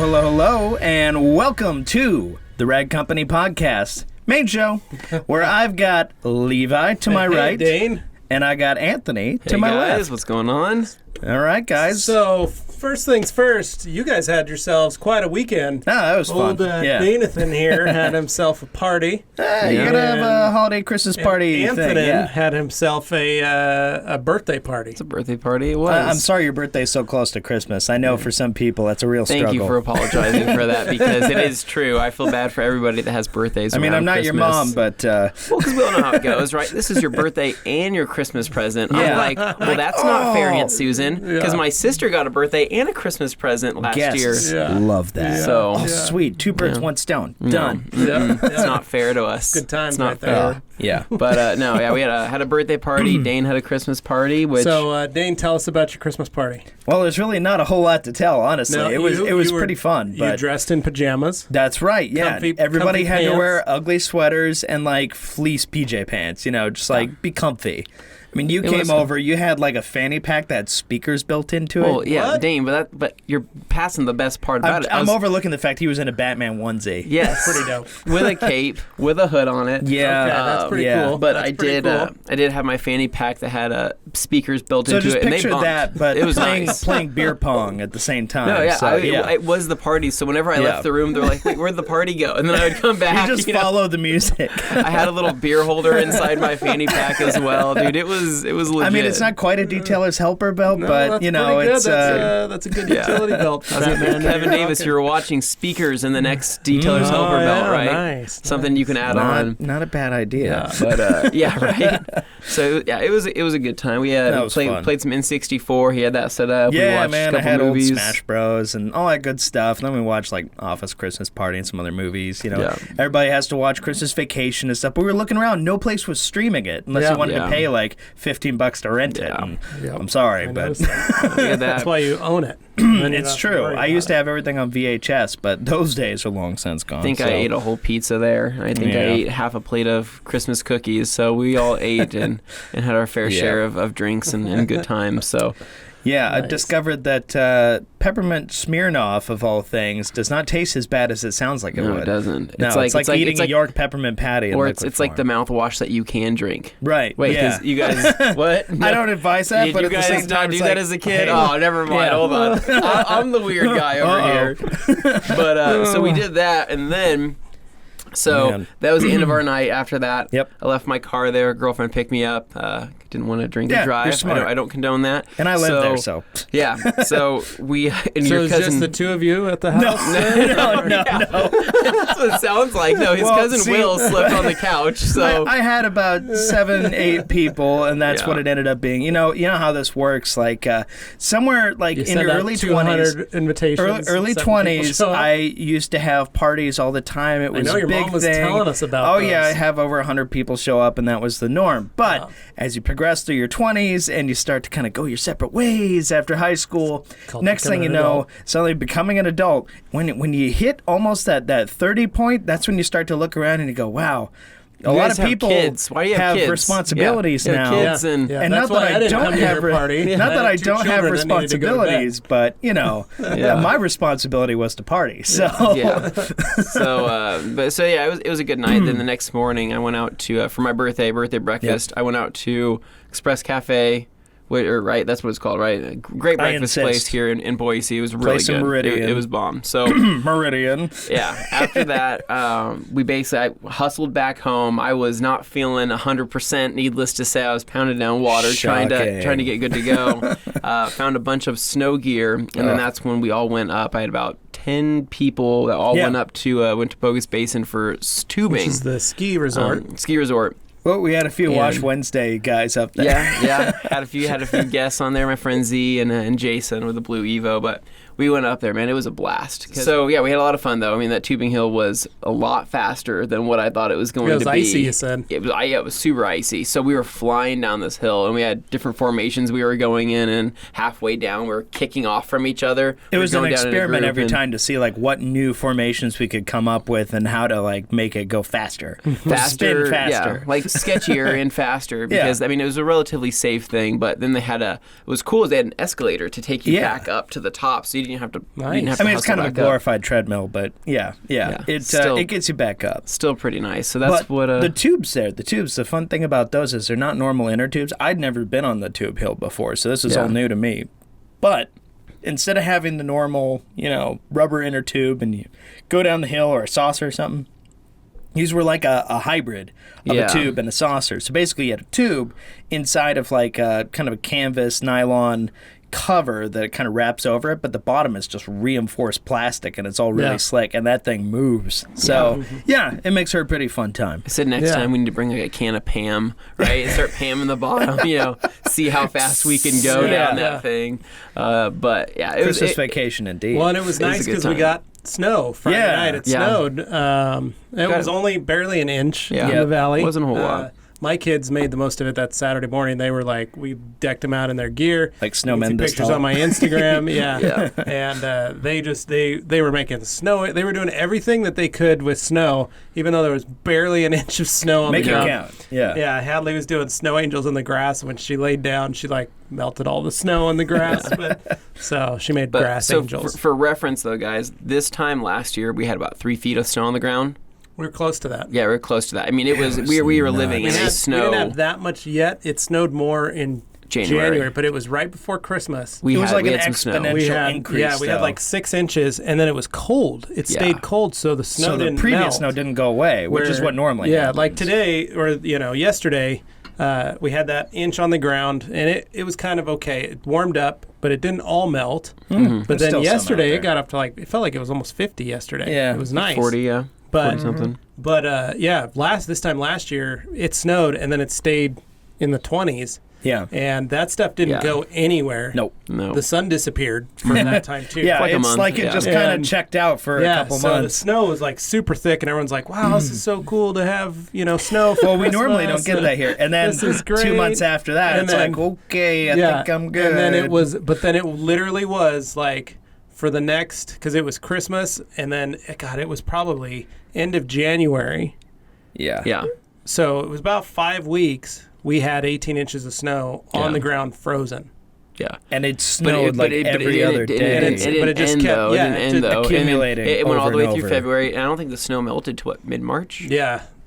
Hello, and welcome to the Rag Company Podcast, main show, where I've got Levi to my right, Dane, and I got Anthony to my guys, left. What's going on? All right, guys. So, first things first, you guys had yourselves quite a weekend. That was fun. Old Danathan here had himself a party. You gotta have a holiday Christmas party Anthony thing. Yeah. had himself a birthday party. It's a birthday party. It was. I'm sorry your birthday's so close to Christmas. I know for some people that's a real struggle. Thank you for apologizing for that, because it is true. I feel bad for everybody that has birthdays. I mean, I'm not Christmas. your mom, but... Well, because we all know how it goes, right? This is your birthday and your Christmas present. Yeah. I'm like, well, that's not fair, Aunt Susan, because my sister got a birthday and a Christmas present last year. Love that. So, sweet. Two birds, one stone. Done. It's not fair to us. Good times It's not right fair. there. Yeah. But we had a birthday party. Dane had a Christmas party. Which So, Dane, tell us about your Christmas party. Well, there's really not a whole lot to tell, honestly. No, it was you were pretty fun. You But dressed in pajamas. that's right, yeah. Everybody comfy had pants. to wear ugly sweaters and like fleece PJ pants, just like be comfy. I mean, you came over, you had like a fanny pack that had speakers built into it. Well, yeah, What? Dane, but you're passing the best part about it. I'm overlooking the fact he was in a Batman onesie. Yes, Pretty dope. with a cape, with a hood on it. Yeah. Okay, that's pretty yeah. cool. But That's I pretty did. cool. I did have my fanny pack that had speakers built So into just it, and they picture bumped. that, but it was playing, nice. playing beer pong at the same time. No, yeah, So, it was the party. So whenever I left the room, they're like, "Wait, where'd the party go?" And then I would come back. You just follow the music. I had a little beer holder inside my fanny pack as well, dude. It was legit. I mean, it's not quite a detailer's helper belt, No, but that's you know, pretty good. it's That's a good utility belt. For that man. Kevin Davis, you were watching speakers in the next detailer's helper belt, right? Nice. Something you can add on. not a bad idea. But yeah, right. So yeah, it was a good time. We That was fun. played some N64. He had that set up. We Yeah, watched man, a I couple had movies. old Smash Bros. And all that good stuff. And then we watched like Office Christmas Party and some other movies. Yeah. Everybody has to watch Christmas Vacation and stuff. But we were looking around, no place was streaming it unless you wanted to pay like $15 to rent it. And I'm sorry, but That's why you own it. it's true. I used to have everything on VHS, but those days are long since gone. I think I ate a whole pizza there. I think I ate half a plate of Christmas cookies. So we all ate and had our fair share of drinks and good times. So. Yeah, Nice. I discovered that peppermint Smirnoff, of all things, does not taste as bad as it sounds like it would. No, it doesn't. No, it's like eating a York peppermint patty. Or in it's liquid like the form. mouthwash that you can drink. Right. Wait, yeah. because you guys, what? I don't advise that, Did but you at the guys same not time, do it's that like, as a kid? hey. Oh, never mind. Yeah. Hold on. I'm the weird guy over here. But so we did that, and then. So Man. that was the end of our night. After that, Yep. I left my car there. Girlfriend picked me up. Didn't want to drink Yeah, and drive. you're smart. I don't condone that. And I live there, so. Yeah. So we and So your it's cousin. just the two of you at the house? No. That's what it sounds like. No, his Well, cousin see- Will slept on the couch. So I had about 7, 8 people, and that's Yeah. what it ended up being. You know how this works. Like somewhere like You in send your out early 200 20s. invitations. Early seven people 20s, show up. I used to have parties all the time. It was know your a big mom was thing. telling us about Oh yeah, those. I have over 100 people show up, and that was the norm. But as you progress through your 20s and you start to kind of go your separate ways after high school, Called next thing you becoming an know, adult. suddenly becoming an adult. When you hit almost that 30 point, that's when you start to look around and you go, wow. A lot guys of have people kids. Why do you have kids? responsibilities Yeah, now. kids and And that's not why that I didn't don't come to have your party. not that I two don't have children that needed to go to bed. responsibilities, but my responsibility was to party. So yeah. So it was a good night. Then the next morning, I went out to for my birthday breakfast. I went out to Express Cafe. Right, that's what it's called, right? A great breakfast place here in Boise. It was really Place in good. Meridian. It was bomb. So Meridian. yeah, after that, I hustled back home. I was not feeling 100%. Needless to say, I was pounding down water, trying to get good to go. Found a bunch of snow gear, and then that's when we all went up. I had about 10 people that all went up to Bogus Basin for tubing. Which is the ski resort. Ski resort. Well, we had a few Wash Wednesday guys up there. Yeah. Had a few guests on there. My friend Z and Jason with the Blue Evo, but we went up there, man. It was a blast. So yeah, we had a lot of fun though. I mean, that tubing hill was a lot faster than what I thought it was going to be. It was icy, you said. It was super icy. So we were flying down this hill, and we had different formations we were going in, and halfway down we were kicking off from each other. It was an going down in a experiment group, every and time to see like what new formations we could come up with and how to like make it go faster. Spin faster. yeah, like sketchier and faster. Because I mean, it was a relatively safe thing, but then it was cool. They had an escalator to take you back up to the top, so you didn't have to. Nice. You didn't have to I mean, it's kind of a hustle back up. glorified treadmill, but it gets you back up. Still pretty nice. So that's but what the tubes there. The fun thing about those is they're not normal inner tubes. I'd never been on the tube hill before, so this is all new to me. But instead of having the normal, rubber inner tube and you go down the hill or a saucer or something, these were like a hybrid of a tube and a saucer. So basically you had a tube inside of like a kind of a canvas nylon cover that kind of wraps over it, but the bottom is just reinforced plastic and it's all really slick, and that thing moves. So it makes her a pretty fun time. I said next time we need to bring like a can of Pam, right? And start Pamming the bottom, see how fast we can go down that thing. But yeah, it Christmas was vacation indeed. Well, and it was nice because we got snow Friday night. It snowed. It was only barely an inch in the valley. It wasn't a whole lot. My kids made the most of it that Saturday morning. They were like, we decked them out in their gear. Like snowmen. Pictures on my Instagram, and they were making snow. They were doing everything that they could with snow, even though there was barely an inch of snow on the ground. Make it count. Yeah. Hadley was doing snow angels in the grass. When she laid down, she melted all the snow on the grass. So she made grass angels. For reference, though, guys, this time last year we had about 3 feet of snow on the ground. We were close to that. Yeah, we were close to that. I mean, we were living in a snow. We didn't have that much yet. It snowed more in January, but it was right before Christmas. It was like an exponential increase. Yeah, we had like 6 inches, and then it was cold. It stayed cold, so the snow didn't melt. So the previous snow didn't go away, which is what normally happens. Like today, or yesterday, we had that inch on the ground, and it was kind of okay. It warmed up, but it didn't all melt. But then yesterday, it got up to it felt like it was almost 50 yesterday. Yeah. It was nice. 40, But 40 something. But this time last year it snowed and then it stayed in the 20s. Yeah. And that stuff didn't go anywhere. Nope. No. The sun disappeared from that time too. It's like it just kind of checked out for a couple so months. The snow was like super thick and everyone's like, wow, this is so cool to have, snow for Well, we normally don't get that here. And then this is great. 2 months after that, it's like, okay, I think I'm good. And then it literally was like for the next, because it was Christmas, and then, it was probably end of January. Yeah. Yeah. So it was about 5 weeks. We had 18 inches of snow on the ground, frozen. Yeah. And it snowed every other day. But it just kept accumulating. It went all the way through over. February, and I don't think the snow melted to Yeah. mid-March.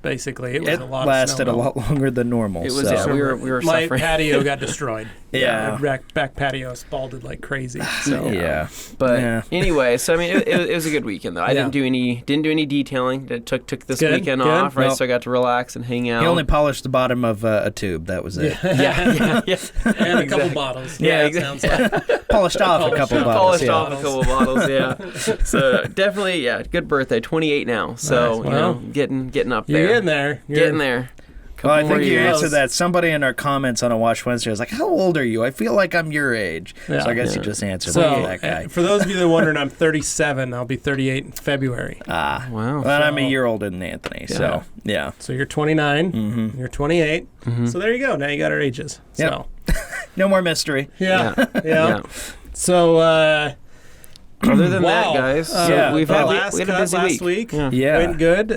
Basically, it was a lot. Lasted of snow a lot longer than normal. It was. So. We were my suffering. patio got destroyed. Yeah. My back patio spalded like crazy. So But anyway, so I mean, it was a good weekend though. I didn't do any detailing. I took this weekend off, right? Nope. So I got to relax and hang out. He only polished the bottom of a tube. That was it. Yeah. And a couple bottles. Yeah, it sounds like. Polished off a couple bottles. Polished off a couple bottles. Yeah. So definitely, good birthday. 28 now. So nice. Getting up there. You're getting there. Getting there. Well, I think you answered that. Somebody in our comments on a Wash Wednesday was like, how old are you? I feel like I'm your age. So I guess you just answered that guy. For those of you that are wondering, I'm 37. I'll be 38 in February. Wow. Well, I'm a year older than Anthony. So, So you're 29. Mm-hmm. You're 28. Mm-hmm. So there you go. Now you got our ages. Yep. So no more mystery. Yeah. So, other than that, guys, we had a busy last week. Went good.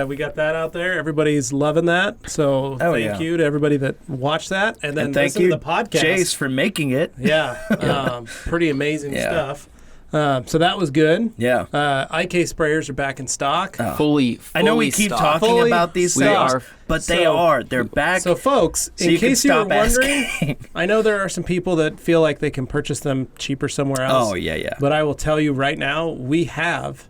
We got that out there. Everybody's loving that. So thank you to everybody that watched that. And then thank you to the podcast. Jace, for making it. Yeah. Pretty amazing stuff. So that was good. Yeah. IK sprayers are back in stock. Fully I know we keep talking about these things, but they're back. So folks, in case you were wondering, I know there are some people that feel like they can purchase them cheaper somewhere else. Oh, yeah. But I will tell you right now, we have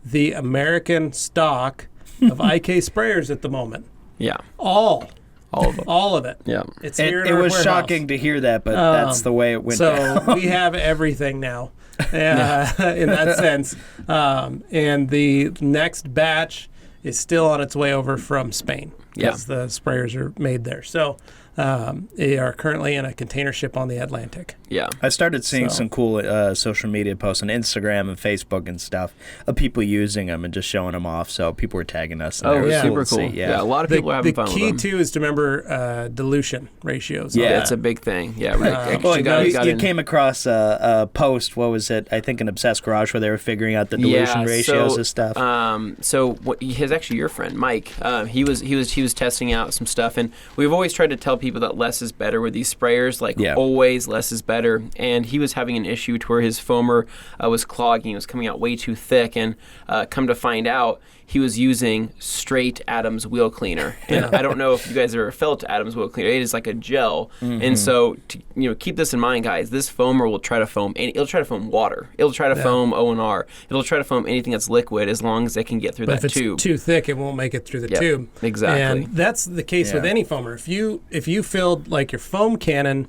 the American stock of IK sprayers at the moment. Yeah. All of them. All of it. Yeah. It's here in our was warehouse. Shocking to hear that, but that's the way it went down. So we have everything now. In that sense. And the next batch is still on its way over from Spain because the sprayers are made there. So they are currently in a container ship on the Atlantic. Yeah. I started seeing some cool social media posts on Instagram and Facebook and stuff of people using them and just showing them off. So people were tagging us. And super cool. Yeah, a lot of people are having fun with them. The key, too, is to remember dilution ratios. Yeah, it's a big thing. Yeah. You came across a post, what was it? I think an Obsessed Garage where they were figuring out the dilution ratios of stuff. So actually your friend, Mike, he was testing out some stuff. And we've always tried to tell people people that less is better with these sprayers. Like always, less is better. And he was having an issue to where his foamer was clogging. It was coming out way too thick. And come to find out, he was using straight Adams wheel cleaner. And I don't know if you guys ever felt Adams wheel cleaner. It is like a gel. And so, keep this in mind, guys. This foamer will try to foam. It'll try to foam water. It'll try to foam O&R. It'll try to foam anything that's liquid as long as it can get through that tube. If it's too thick, it won't make it through the tube. Exactly. And that's the case with any foamer. If you filled like your foam cannon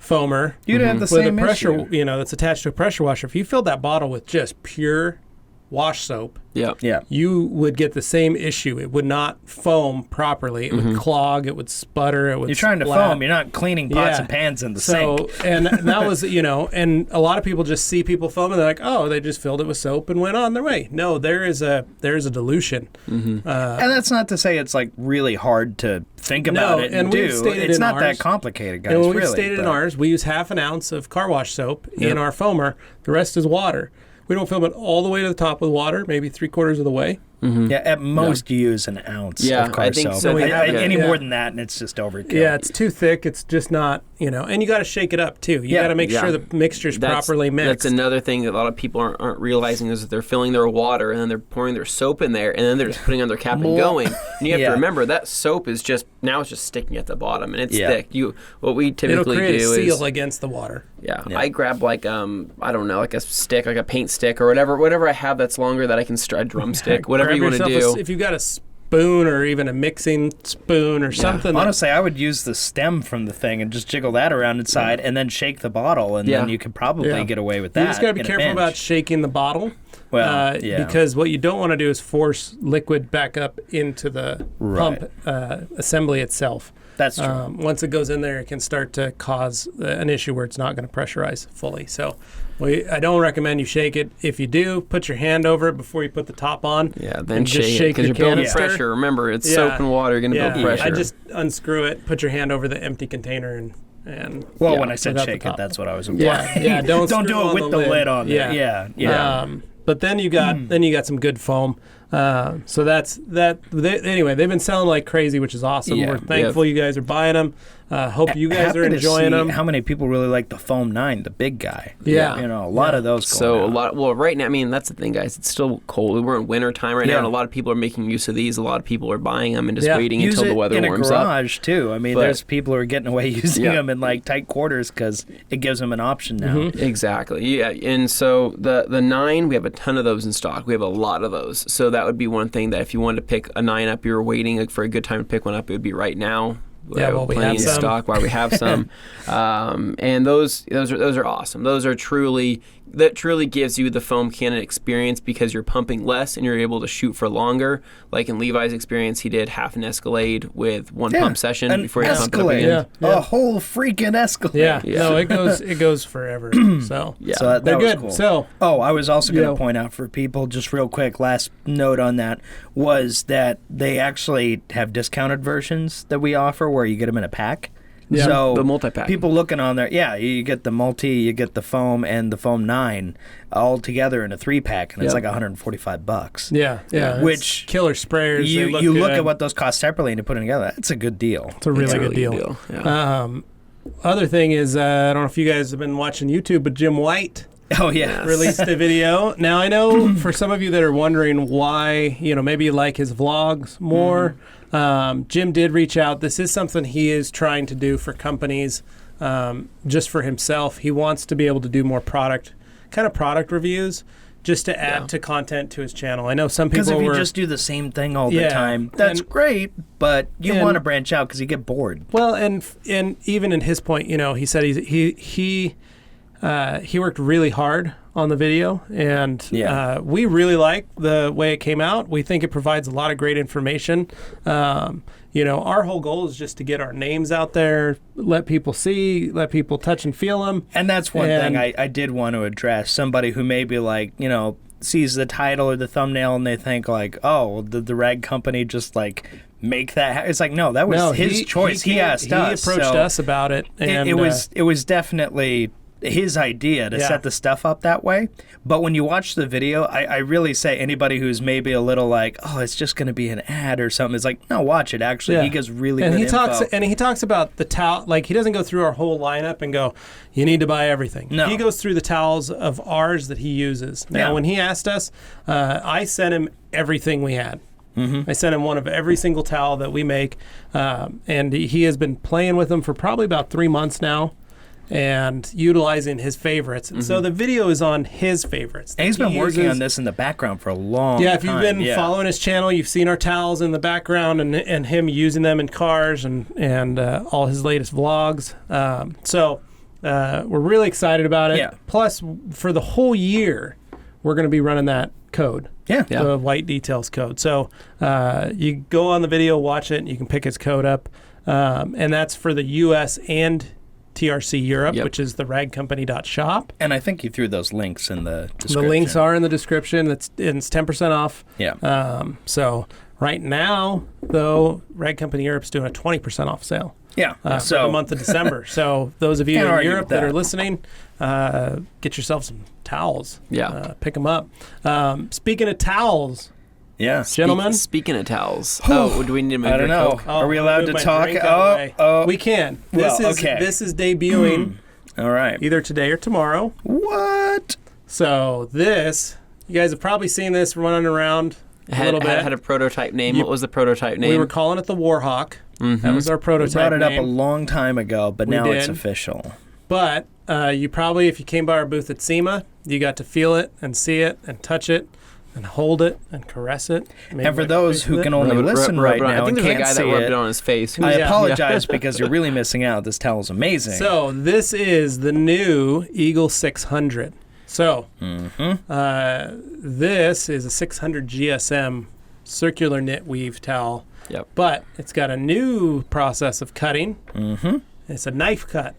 foamer, you'd have the with same a pressure, issue. That's attached to a pressure washer. If you filled that bottle with just pure wash soap, you would get the same issue. It would not foam properly. It would clog. It would sputter. It would. You're trying to foam. You're not cleaning pots and pans in the sink. And that was, and a lot of people just see people foam and they're like, oh, they just filled it with soap and went on their way. No, there is a dilution. And that's not to say it's like really hard to think about it and do. It's not that complicated, guys. And when we've stated in ours, we use half an ounce of car wash soap in our foamer. The rest is water. We don't fill it all the way to the top with water, maybe 3/4 of the way. Yeah, at most you use an ounce of car soap. So. Any more than that, and it's just overkill. Yeah, it's too thick. It's just not, and you got to shake it up too. You got to make sure the mixture's properly mixed. That's another thing that a lot of people aren't realizing is that they're filling their water and then they're pouring their soap in there and then they're just putting on their cap and going. And you have to remember that soap is just sticking at the bottom and it's thick. What we typically It'll create do a seal against the water. I grab like I don't know, like a stick, like a paint stick or whatever I have that's longer that I can a drumstick, whatever you want to do. If you've got a spoon or even a mixing spoon or something. Honestly, I would use the stem from the thing and just jiggle that around inside and then shake the bottle, and then you could probably get away with that. You just got to be careful about shaking the bottle. Because what you don't want to do is force liquid back up into the pump assembly itself. That's true. Once it goes in there, it can start to cause an issue where it's not going to pressurize fully. So I don't recommend you shake it. If you do, put your hand over it before you put the top on. Yeah, then shake it because you're building pressure. Remember, it's soap and water. You're going to build pressure. I just unscrew it, put your hand over the empty container, and when I said shake it, that's what I was implying. Yeah, don't do it with the lid on there. Yeah. But then you got some good foam. So that's that. Anyway, they've been selling like crazy, which is awesome. We're thankful you guys are buying them. Hope you guys are enjoying them. How many people really like the Foam 9, the big guy? Yeah. A lot of those going out. Well, right now, that's the thing, guys. It's still cold. We're in winter time right now, and a lot of people are making use of these. A lot of people are buying them and just waiting until the weather warms up. In a garage, too. There's people who are getting away using them in, like, tight quarters because it gives them an option now. Exactly. Yeah, and so the 9, we have a ton of those in stock. We have a lot of those. So that would be one thing that if you wanted to pick a 9 up, you were waiting for a good time to pick one up, it would be right now. While we have some. Stock while we have some, and those are awesome. Those are truly gives you the foam cannon experience because you're pumping less and you're able to shoot for longer. Like in Levi's experience, he did half an Escalade with one pump session before he pumped it up again. A whole freaking Escalade. No, it goes forever. So so they're good. Cool. So I was also going to point out for people, just real quick, last note on that was that they actually have discounted versions that we offer where you get them in a pack. Yeah, so the multi-pack. People looking on there, you get the multi, you get the foam and the Foam 9 all together in a 3-pack, and it's like $145. Yeah. Which killer sprayers. You look at what those cost separately and you put them together. It's a good deal. It's a really good deal. Yeah. Other thing is, I don't know if you guys have been watching YouTube, but Jim White. Oh, yeah. Released a video. Now, I know for some of you that are wondering why, maybe you like his vlogs more, Jim did reach out. This is something he is trying to do for companies, just for himself. He wants to be able to do more product reviews, just to add to content to his channel. I know some people because if you just do the same thing all the time, that's great, but you want to branch out because you get bored. Well, and even in his point, he said he worked really hard on the video, and we really like the way it came out. We think it provides a lot of great information. Our whole goal is just to get our names out there, let people see, let people touch and feel them. And that's one thing I did want to address. Somebody who maybe sees the title or the thumbnail and they think like, oh, did the rag company just like make that? It's like, no, that was his choice. He asked us. He approached us about it. And it was definitely his idea to set the stuff up that way. But when you watch the video, I really say anybody who's maybe a little like, oh, it's just going to be an ad or something, it's like, no, watch it. Actually, he gives really good info. And he talks about the towel. Like, he doesn't go through our whole lineup and go, you need to buy everything. No. He goes through the towels of ours that he uses. Now, when he asked us, I sent him everything we had. I sent him one of every single towel that we make, and he has been playing with them for probably about 3 months now and utilizing his favorites. And so the video is on his favorites. And he's been working on this in the background for a long time. Yeah, if you've been following his channel, you've seen our towels in the background and him using them in cars and all his latest vlogs. So we're really excited about it. Yeah. Plus, for the whole year, we're going to be running that code. The white details code. So you go on the video, watch it, and you can pick his code up. And that's for the U.S. and TRC Europe, which is the ragcompany.shop. And I think you threw those links in the description. The links are in the description. It's 10% off. Yeah. So right now, though, Rag Company Europe's doing a 20% off sale. Yeah. For the month of December. So those of you in Europe that are listening, get yourself some towels. Yeah. Pick them up. Speaking of towels, gentlemen. Speaking of towels, do we need to move I don't know. Coke? Are we allowed to talk? We can. This is debuting. All right. Either today or tomorrow. What? So this, you guys have probably seen this running around a little bit. Had a prototype name. What was the prototype name? We were calling it the Warhawk. That was our prototype name. We brought it name. up a long time ago, but now it's official. But you probably, if you came by our booth at SEMA, you got to feel it and see it and touch it and hold it and caress it. And for those who can only listen right now, I think there's a guy that rubbed it on his face. I apologize because you're really missing out. This towel is amazing. So this is the new Eagle 600. So this is a 600 GSM circular knit weave towel. Yep. But it's got a new process of cutting. It's a knife cut.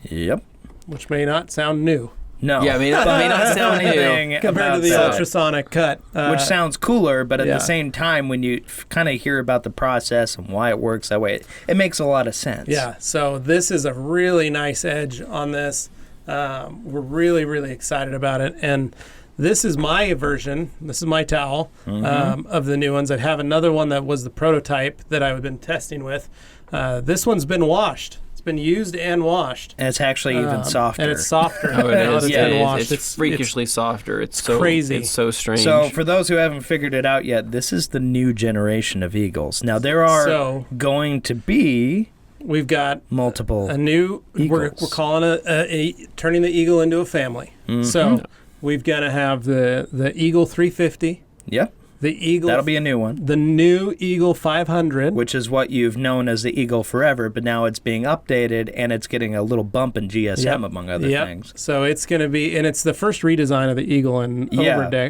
Yep. Which may not sound new. No. Yeah, may not sound new compared to the ultrasonic cut. Which sounds cooler, but at the same time, when you kind of hear about the process and why it works that way, it makes a lot of sense. Yeah, so this is a really nice edge on this. We're really, really excited about it. And this is my version. This is my towel of the new ones. I have another one that was the prototype that I've been testing with. This one's been washed. Been used and washed, and it's actually even softer. And it's softer. It's freakishly softer. It's so crazy. It's so strange. So for those who haven't figured it out yet, this is the new generation of Eagles. Now there are going to be we've got multiple a new Eagles. We're calling a turning the Eagle into a family. So we've got to have the Eagle 350. Yep. The Eagle. That'll be a new one. The new Eagle 500. Which is what you've known as the Eagle forever, but now it's being updated and it's getting a little bump in GSM, among other things. So it's going to be, and it's the first redesign of the Eagle in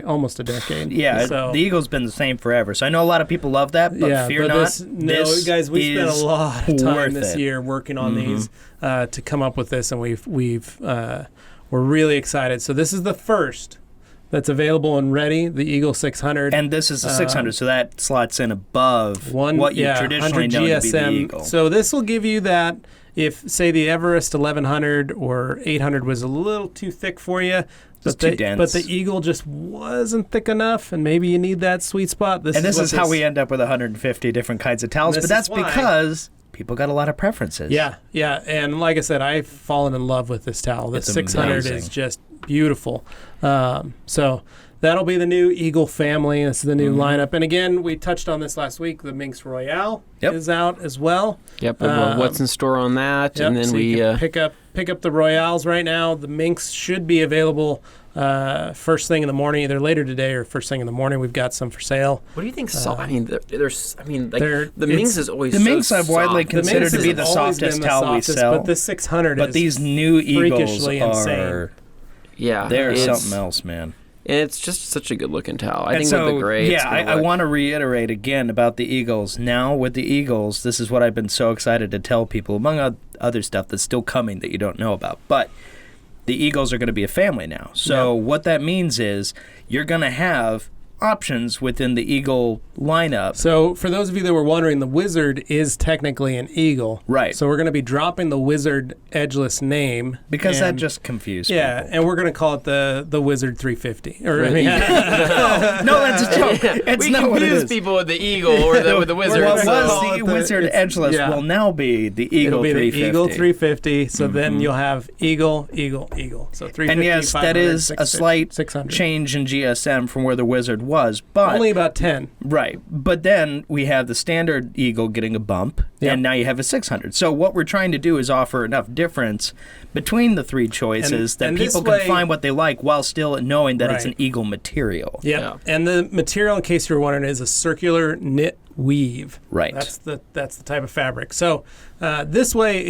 almost a decade. Yeah, so, the Eagle's been the same forever. So I know a lot of people love that, but fear not. This guys, we spent a lot of time this year working on these to come up with this, and we're really excited. So this is the first that's available and ready, the Eagle 600. And this is the 600, so that slots in above what you traditionally know to be the Eagle. So this will give you that if, say, the Everest 1100 or 800 was a little too thick for you, but the Eagle just wasn't thick enough, and maybe you need that sweet spot. This is how we end up with 150 different kinds of towels, but that's because people got a lot of preferences. Yeah, and like I said, I've fallen in love with this towel. The 600 is just beautiful. So that'll be the new Eagle family. This is the new lineup. And again, we touched on this last week. The Minx Royale is out as well. Yep. What's in store on that? Yep, and then so we you can pick up the Royales right now. The Minx should be available first thing in the morning, either later today or first thing in the morning. We've got some for sale. What do you think? The Minx is always the Minx I've soft. widely considered to be the softest towel we sell. But this 600 but these new Eagles are insane. Yeah, they're something else, man. It's just such a good looking towel. I think with the gray. Yeah, I want to reiterate again about the Eagles. Now with the Eagles, this is what I've been so excited to tell people, among other stuff that's still coming that you don't know about. But the Eagles are going to be a family now. So what that means is you're going to have options within the Eagle lineup. So for those of you that were wondering, the Wizard is technically an Eagle. Right. So we're going to be dropping the Wizard Edgeless name. Because that just confused people. And we're going to call it the Wizard 350. No, that's a joke. It's we not what it confuse is. people with the Eagle or with the Wizard. What so- was the Wizard Edgeless will now be the Eagle It'll be 350. the Eagle 350. So then you'll have Eagle, Eagle, Eagle. So 350, And yes, 500, that is a 600, slight 600. change in GSM from where the Wizard was, but Only about 10. right. But then we have the standard Eagle getting a bump, and now you have a 600. So what we're trying to do is offer enough difference between the three choices that and people this can find what they like while still knowing that it's Right. an Eagle material. Yep. Yeah. And the material, in case you're wondering, is a circular knit weave. Right. That's the type of fabric. So this way,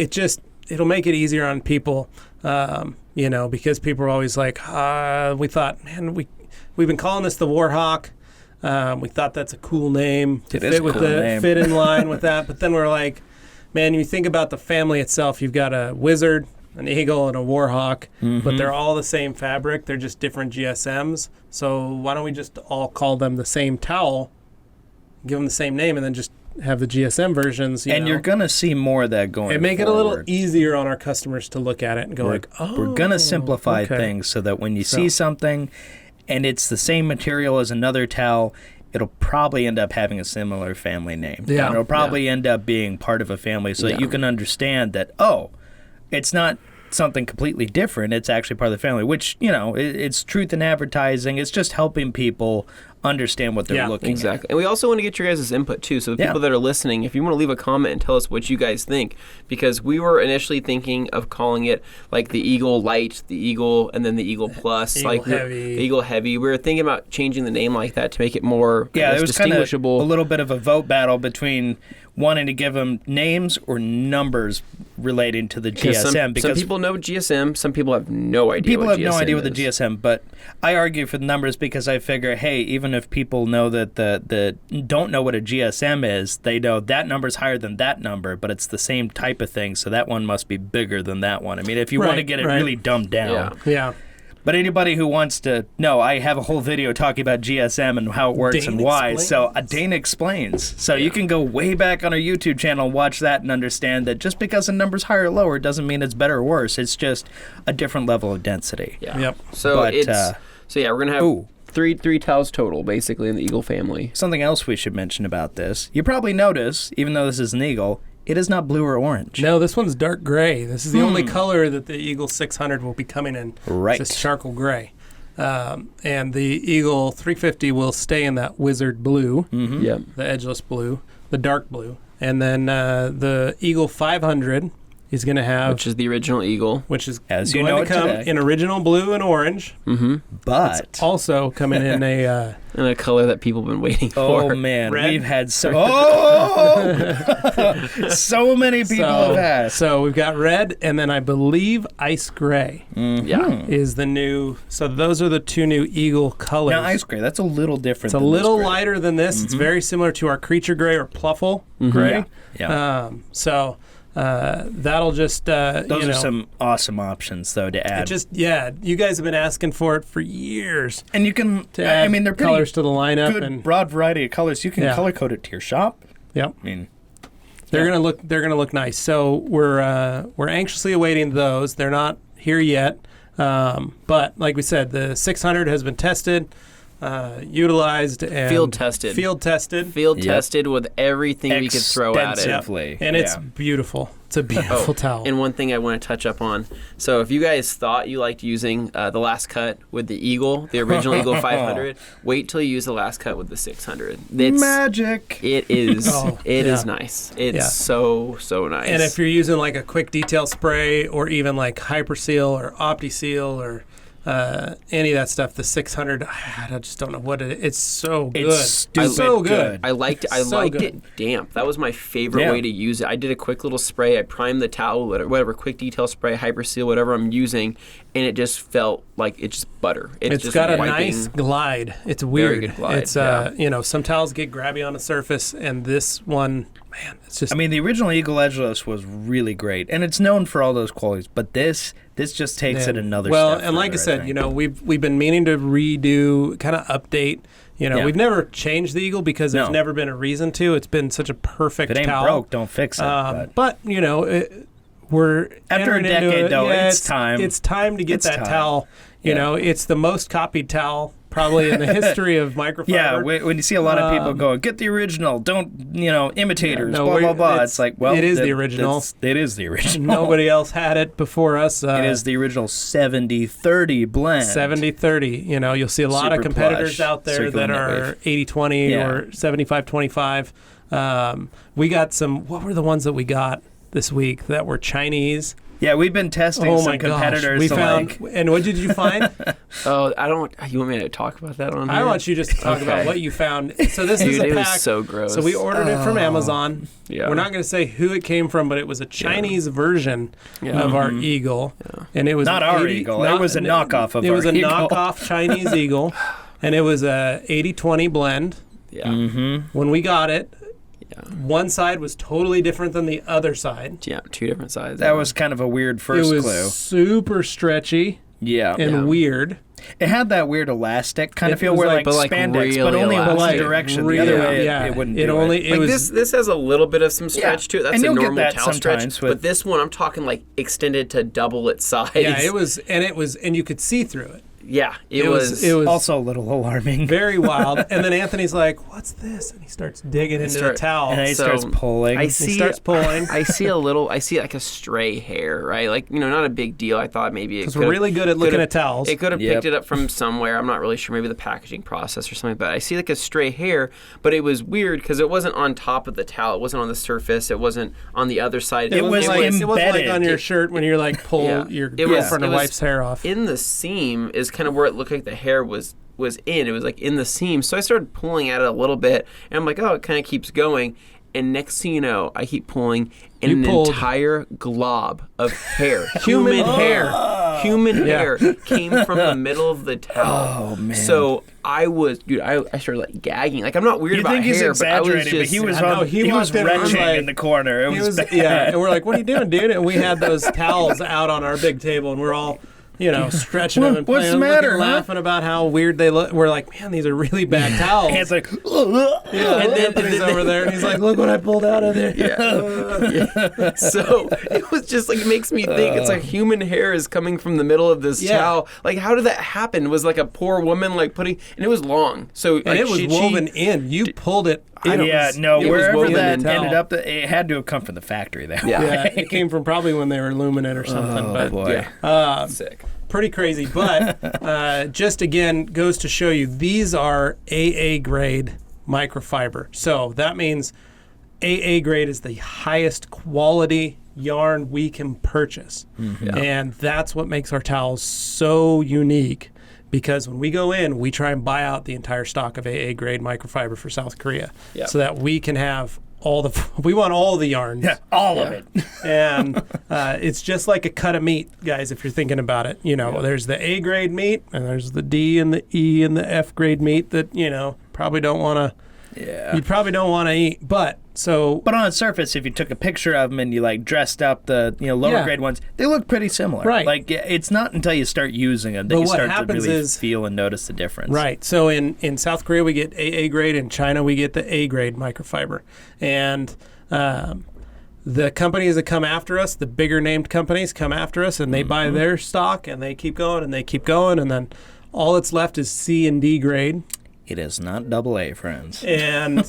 it'll make it easier on people, because people are always like, we thought, man, we've been calling this the Warhawk. We thought that's a cool name to fit in line with that. But then we're like, man, you think about the family itself. You've got a Wizard, an Eagle, and a Warhawk, but they're all the same fabric. They're just different GSMs. So why don't we just all call them the same towel, give them the same name, and then just have the GSM versions? You're going to see more of that going and make forward. it a little easier on our customers to look at it and go We're going to simplify okay. things so that when you see something and it's the same material as another towel, it'll probably end up having a similar family name. Yeah. And it'll probably end up being part of a family so that you can understand that, it's not something completely different. It's actually part of the family, which, it's truth in advertising. It's just helping people understand what they're looking Exactly. And we also want to get your guys' input too. So the people that are listening, if you want to leave a comment and tell us what you guys think, because we were initially thinking of calling it like the Eagle Light, the Eagle, and then the Eagle Plus, Eagle Heavy. The Eagle Heavy. We were thinking about changing the name like that to make it more it was distinguishable. Kind of a little bit of a vote battle between wanting to give them names or numbers relating to the GSM. Because some people know GSM, some people have no idea. People have no GSM idea what is. the GSM, but I argue for the numbers because I figure, hey, even if people know that the don't know what a GSM is, they know that number's higher than that number, but it's the same type of thing, so that one must be bigger than that one. I mean, if you want to get it really dumbed down. Yeah. But anybody who wants to know, I have a whole video talking about GSM and how it works Dane and why. explains. So Dane explains. So you can go way back on our YouTube channel and watch that and understand that just because a number's higher or lower doesn't mean it's better or worse. It's just a different level of density. Yeah. Yep. So But, we're gonna have three towels total basically in the Eagle family. Something else we should mention about this. You probably notice, even though this is an Eagle, it is not blue or orange. No, this one's dark gray. This is the only color that the Eagle 600 will be coming in. Right. It's charcoal gray. And the Eagle 350 will stay in that Wizard blue, Yep. the edgeless blue, the dark blue. And then the Eagle 500 is going to have... Which is the original Eagle. Which is As you going know to it come today. in original blue and orange. But It's also coming in a... In a color that people have been waiting oh for. man, Red. we've had so many people have asked. So we've got red, and then I believe ice gray Yeah. is the new... So those are the two new Eagle colors. Now ice gray, that's a little different. It's a than this little gray. lighter than this. It's very similar to our creature gray or pluffle gray. Yeah. That'll just Those are some awesome options though to add. you guys have been asking for it for years. And you can To add they're pretty colors to the lineup good and broad variety of colors. You can color code it to your shop. Yep. I mean, They're gonna look nice. So we're anxiously awaiting those. They're not here yet, but like we said, the 600 has been tested, utilized, and Field tested with everything we could throw at it. extensively. and it's beautiful. It's a beautiful towel. And one thing I want to touch up on. So if you guys thought you liked using the last cut with the Eagle, the original Eagle 500, wait till you use the last cut with the 600. It's magic. It is. It is yeah. nice. It's so nice. And if you're using like a quick detail spray or even like Hyperseal or OptiSeal or any of that stuff, the 600, I just don't know what it is. It's so good. It's stupid so good. I liked it. I So liked good. it damp. That was my favorite way to use it. I did a quick little spray. I primed the towel, whatever, quick detail spray, Hyperseal, whatever I'm using, and it just felt like it's just butter. It's just got a wiping. nice glide. It's weird. good glide, It's some towels get grabby on the surface, and this one, man, it's just. I mean, the original Eagle Edgeless was really great, and it's known for all those qualities. But this just takes it another step. Well, and like I said, think. we've been meaning to redo, kind of update, We've never changed the Eagle because there's never been a reason to. It's been such a perfect if it ain't towel. broke, don't fix it. But we're after a decade, though, it's time. It's time to get that towel. It's the most copied towel probably in the history of microfiber. Yeah, when you see a lot of people going, get the original, don't, imitators, blah, blah, blah. It's like, well, it is the original. It is the original. Nobody else had it before us. It is the original 70-30 blend. 70-30. You'll see a lot of competitors out there that are 80-20 or 75-25. We got what were the ones that we got this week that were Chinese? Yeah, we've been testing some competitors. We found, and what did you find? You want me to talk about that on here? I want you just to talk about what you found. So this is a pack. It was so gross. So we ordered it from Amazon. Yeah. We're not going to say who it came from, but it was a Chinese version of our Eagle. Yeah. And it was not our Eagle. It was a knockoff of our Eagle. It was a knockoff Chinese Eagle, and it was a 80-20 blend. Yeah. Mm-hmm. When we got it, one side was totally different than the other side. Yeah, two different sides. That was kind of a weird first clue. It was super stretchy. Yeah. And weird. It had that weird elastic kind of feel where like spandex, really but only in one direction. The other way, it wouldn't do it. This has a little bit of some stretch to it. That's a normal towel stretch. But this one, I'm talking like extended to double its size. Yeah, it was, and you could see through it. Yeah, it was also a little alarming. Very wild. And then Anthony's like, what's this? And he starts digging into the towel. And he starts pulling. I see like a stray hair, right? Like, not a big deal. I thought maybe because we're really good at looking at towels. It could have picked it up from somewhere. I'm not really sure. Maybe the packaging process or something. But I see like a stray hair. But it was weird because it wasn't on top of the towel. It wasn't on the surface. It wasn't on the other side. It was like on your shirt when you're like pull your girlfriend or wife's hair off. In the seam is kind of where it looked like the hair was in. It was like in the seam. So I started pulling at it a little bit, and I'm like, oh, it kind of keeps going. And next thing you know, I keep pulling, and an entire glob of hair, human hair came from the middle of the towel. Oh, man. So I started like gagging. Like, I'm not weird about hair, but I was just... he was retching in the corner. It was bad. Yeah, and we're like, what are you doing, dude? And we had those towels out on our big table, and we're all... stretching them and playing. What's the matter? Laughing about how weird they look. We're like, man, these are really bad towels. And it's like, and then Anthony's over there, and he's like, look what I pulled out of there. Yeah. So it was just like, it makes me think it's like human hair is coming from the middle of this towel. Like, how did that happen? It was like a poor woman like putting, and it was long. So and it was woven in. You pulled it. Wherever that ended up, it had to have come from the factory. It came from probably when they were lumen it or something. Oh boy, sick. Pretty crazy, but just again goes to show you these are AA grade microfiber. So that means AA grade is the highest quality yarn we can purchase, and that's what makes our towels so unique. Because when we go in, we try and buy out the entire stock of AA grade microfiber for South Korea, so that we can have we want all the yarns. Yeah, all of it. And it's just like a cut of meat, guys, if you're thinking about it. There's the A grade meat, and there's the D and the E and the F grade meat that, probably don't want to... Yeah. You probably don't want to eat, but on the surface, if you took a picture of them and you like dressed up the lower grade ones, they look pretty similar. Right. Like, it's not until you start using them that you start to really feel and notice the difference. Right. So in South Korea we get AA grade, in China we get the A grade microfiber, and the companies that come after us, the bigger named companies come after us, and they buy their stock, and they keep going and they keep going, and then all that's left is C and D grade. It is not AA, friends. And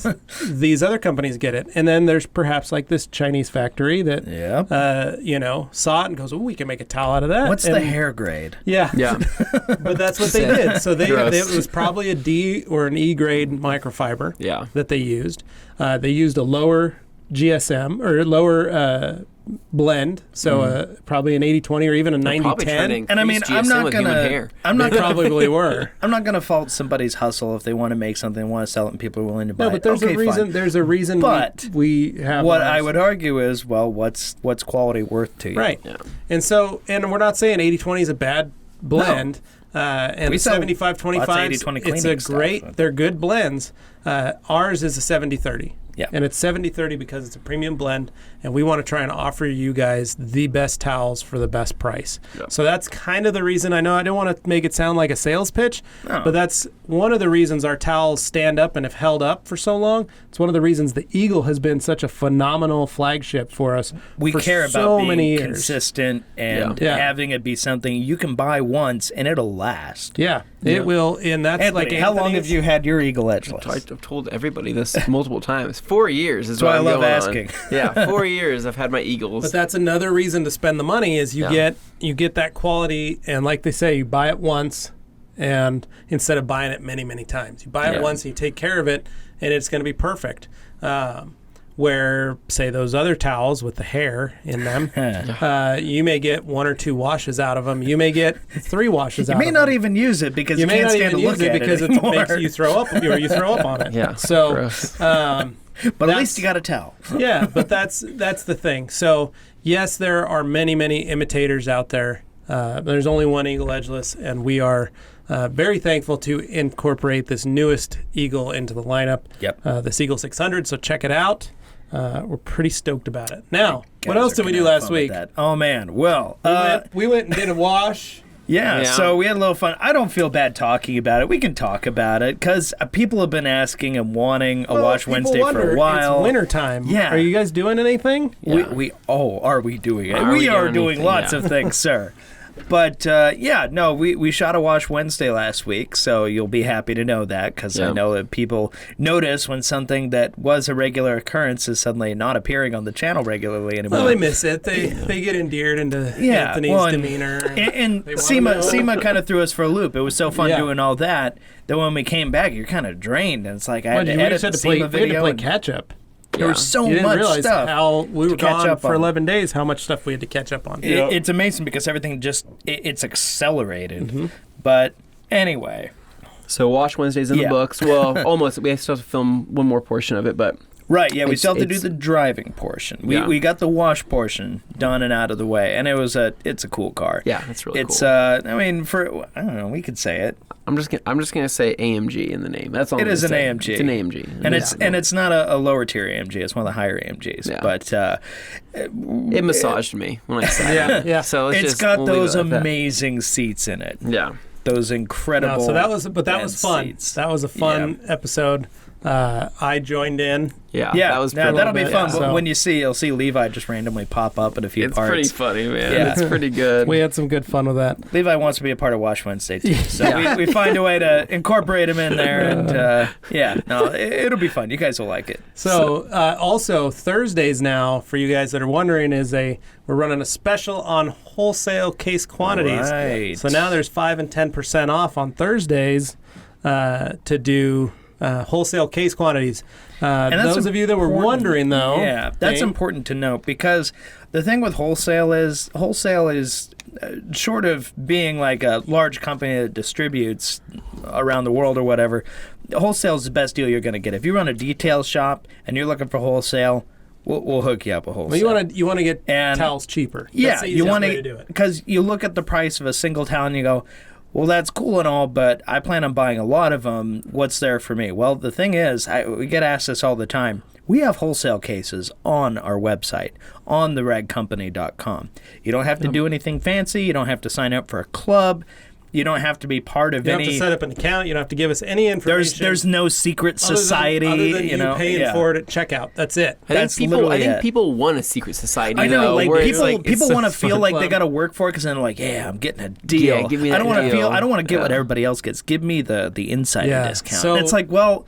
these other companies get it. And then there's perhaps like this Chinese factory that, saw it and goes, oh, we can make a towel out of that. What's the hair grade? Yeah. But that's what they did. So it was probably a D or an E grade microfiber that they used. They used a lower GSM or lower blend, so probably an 80-20 or even a 90-10. And I mean, I'm not probably were. I'm not gonna fault somebody's hustle if they want to make something, want to sell it, and people are willing to buy it. No, but there's a reason. Fine. There's a reason. But we have what I would argue is, well, what's quality worth to you? Right. Yeah. And we're not saying 80-20 is a bad blend. No. And 75-25, it's a great. They're good blends. Ours is a 70-30. Yeah. And it's 70/30 because it's a premium blend, and we want to try and offer you guys the best towels for the best price. Yeah. So that's kind of the reason. I know I don't want to make it sound like a sales pitch, No. but that's one of the reasons our towels stand up and have held up for so long. It's one of the reasons the Eagle has been such a phenomenal flagship for us. We for care about so being many years. consistent and Yeah. having it be something you can buy once and it'll last. Yeah, it will, and that's Anthony, like how long Anthony's- have you had your Eagle Edgeless? I've told everybody this multiple times. 4 years is That's why what I I'm love going asking. on. Yeah, 4 years I've had my Eagles. But that's another reason to spend the money is you get that quality, and like they say, you buy it once, and instead of buying it many times, you buy it once and you take care of it, and it's going to be perfect. Where, say, those other towels with the hair in them, you may get 1 or 2 washes out of them. You may get 3 washes out of them. You may not even use it because you may can't not stand to even look use it at because it it anymore. makes you throw up, or you throw up on it. Yeah. So, Gross. But at least you got a towel. yeah, but that's the thing. So yes, there are many imitators out there. There's only one Eagle Edgeless, and we are very thankful to incorporate this newest Eagle into the lineup. Yep. This Eagle 600. So check it out. We're pretty stoked about it. Now, what Guys else are did we gonna do have last fun with week? that. Oh man, well, We went and did a wash. yeah, Yeah. so we had a little fun. I don't feel bad talking about it. We can talk about it because people have been asking and wanting a Wash People Wednesday wonder, for a while. It's wintertime. Yeah. Are you guys doing anything? Yeah. Are we doing it? Are we we are doing doing anything? lots Yeah. of things, sir. But we shot a Wash Wednesday last week, so you'll be happy to know that because I Yeah. know that people notice when something that was a regular occurrence is suddenly not appearing on the channel regularly anymore. Well, they miss it. They get endeared into Anthony's well, demeanor. And they wanna know. SEMA kind of threw us for a loop. It was so fun Yeah. doing all that when we came back, you're kind of drained. And it's like I Well, had to we edit just had the to play, SEMA we had to video. play and catch up. there was so You didn't much realize stuff. how we were to catch gone up for on. 11 days, how much stuff we had to catch up on. It's amazing because everything it's accelerated. But anyway. So Wash Wednesday's in the Yeah. books. Well, almost. We still have to film one more portion of it, but Right, yeah, we It's- still have to do it's- the driving portion. Yeah. We got the wash portion done and out of the way, and it's a cool car. yeah, it's really It's cool. I mean, I don't know, we could say it. I'm just gonna say AMG in the name. That's all. It I'm is gonna an say. AMG. It's an AMG, And it's not a lower tier AMG, it's one of the higher AMGs. Yeah. But It massaged me when I sat. Yeah, yeah. So it's just, got we'll leave those it at that. amazing seats in it. Yeah. Those incredible No, so that was fun. seats. That was a fun episode. I joined in. Yeah. Yeah, That was yeah, pretty that'll be good. fun. Yeah. But So- when you'll see Levi just randomly pop up in a few It's parts. pretty funny, man. Yeah. It's pretty good. We had some good fun with that. Levi wants to be a part of Wash Wednesday too, so we find a way to incorporate him in there, and it'll be fun. You guys will like it. So also Thursdays now, for you guys that are wondering, we're running a special on wholesale case quantities. Right. So now there's 5 and 10% off on Thursdays to do wholesale case quantities. that's Those of you that were important. wondering, though, Yeah, that's Dane, important to note because the thing with wholesale is short of being like a large company that distributes around the world or whatever, wholesale is the best deal you're going to get. If you run a detail shop and you're looking for wholesale, we'll hook you up with wholesale. Well, you want to get And- towels cheaper. Yeah, That's the you easiest want way to do it. because you look at the price of a single towel and you go, well, that's cool and all, but I plan on buying a lot of them. What's there for me? Well, the thing is, we get asked this all the time. We have wholesale cases on our website, on theragcompany.com. You don't have to do anything fancy. You don't have to sign up for a club. You don't have to be part of You don't any. have to set up an account. You don't have to give us any information. There's no secret other than- society. other than you know, paying yeah. for it at checkout. That's it. I That's think literally it. people want a secret society. I know, though, like where it's people it's want to a feel fun like they club. got to work for it because then they're like, yeah, I'm getting a deal. Yeah, give me I don't that want to deal. feel. I don't want to get what Yeah. everybody else gets. Give me the insider Yeah, discount. so- And it's like, well,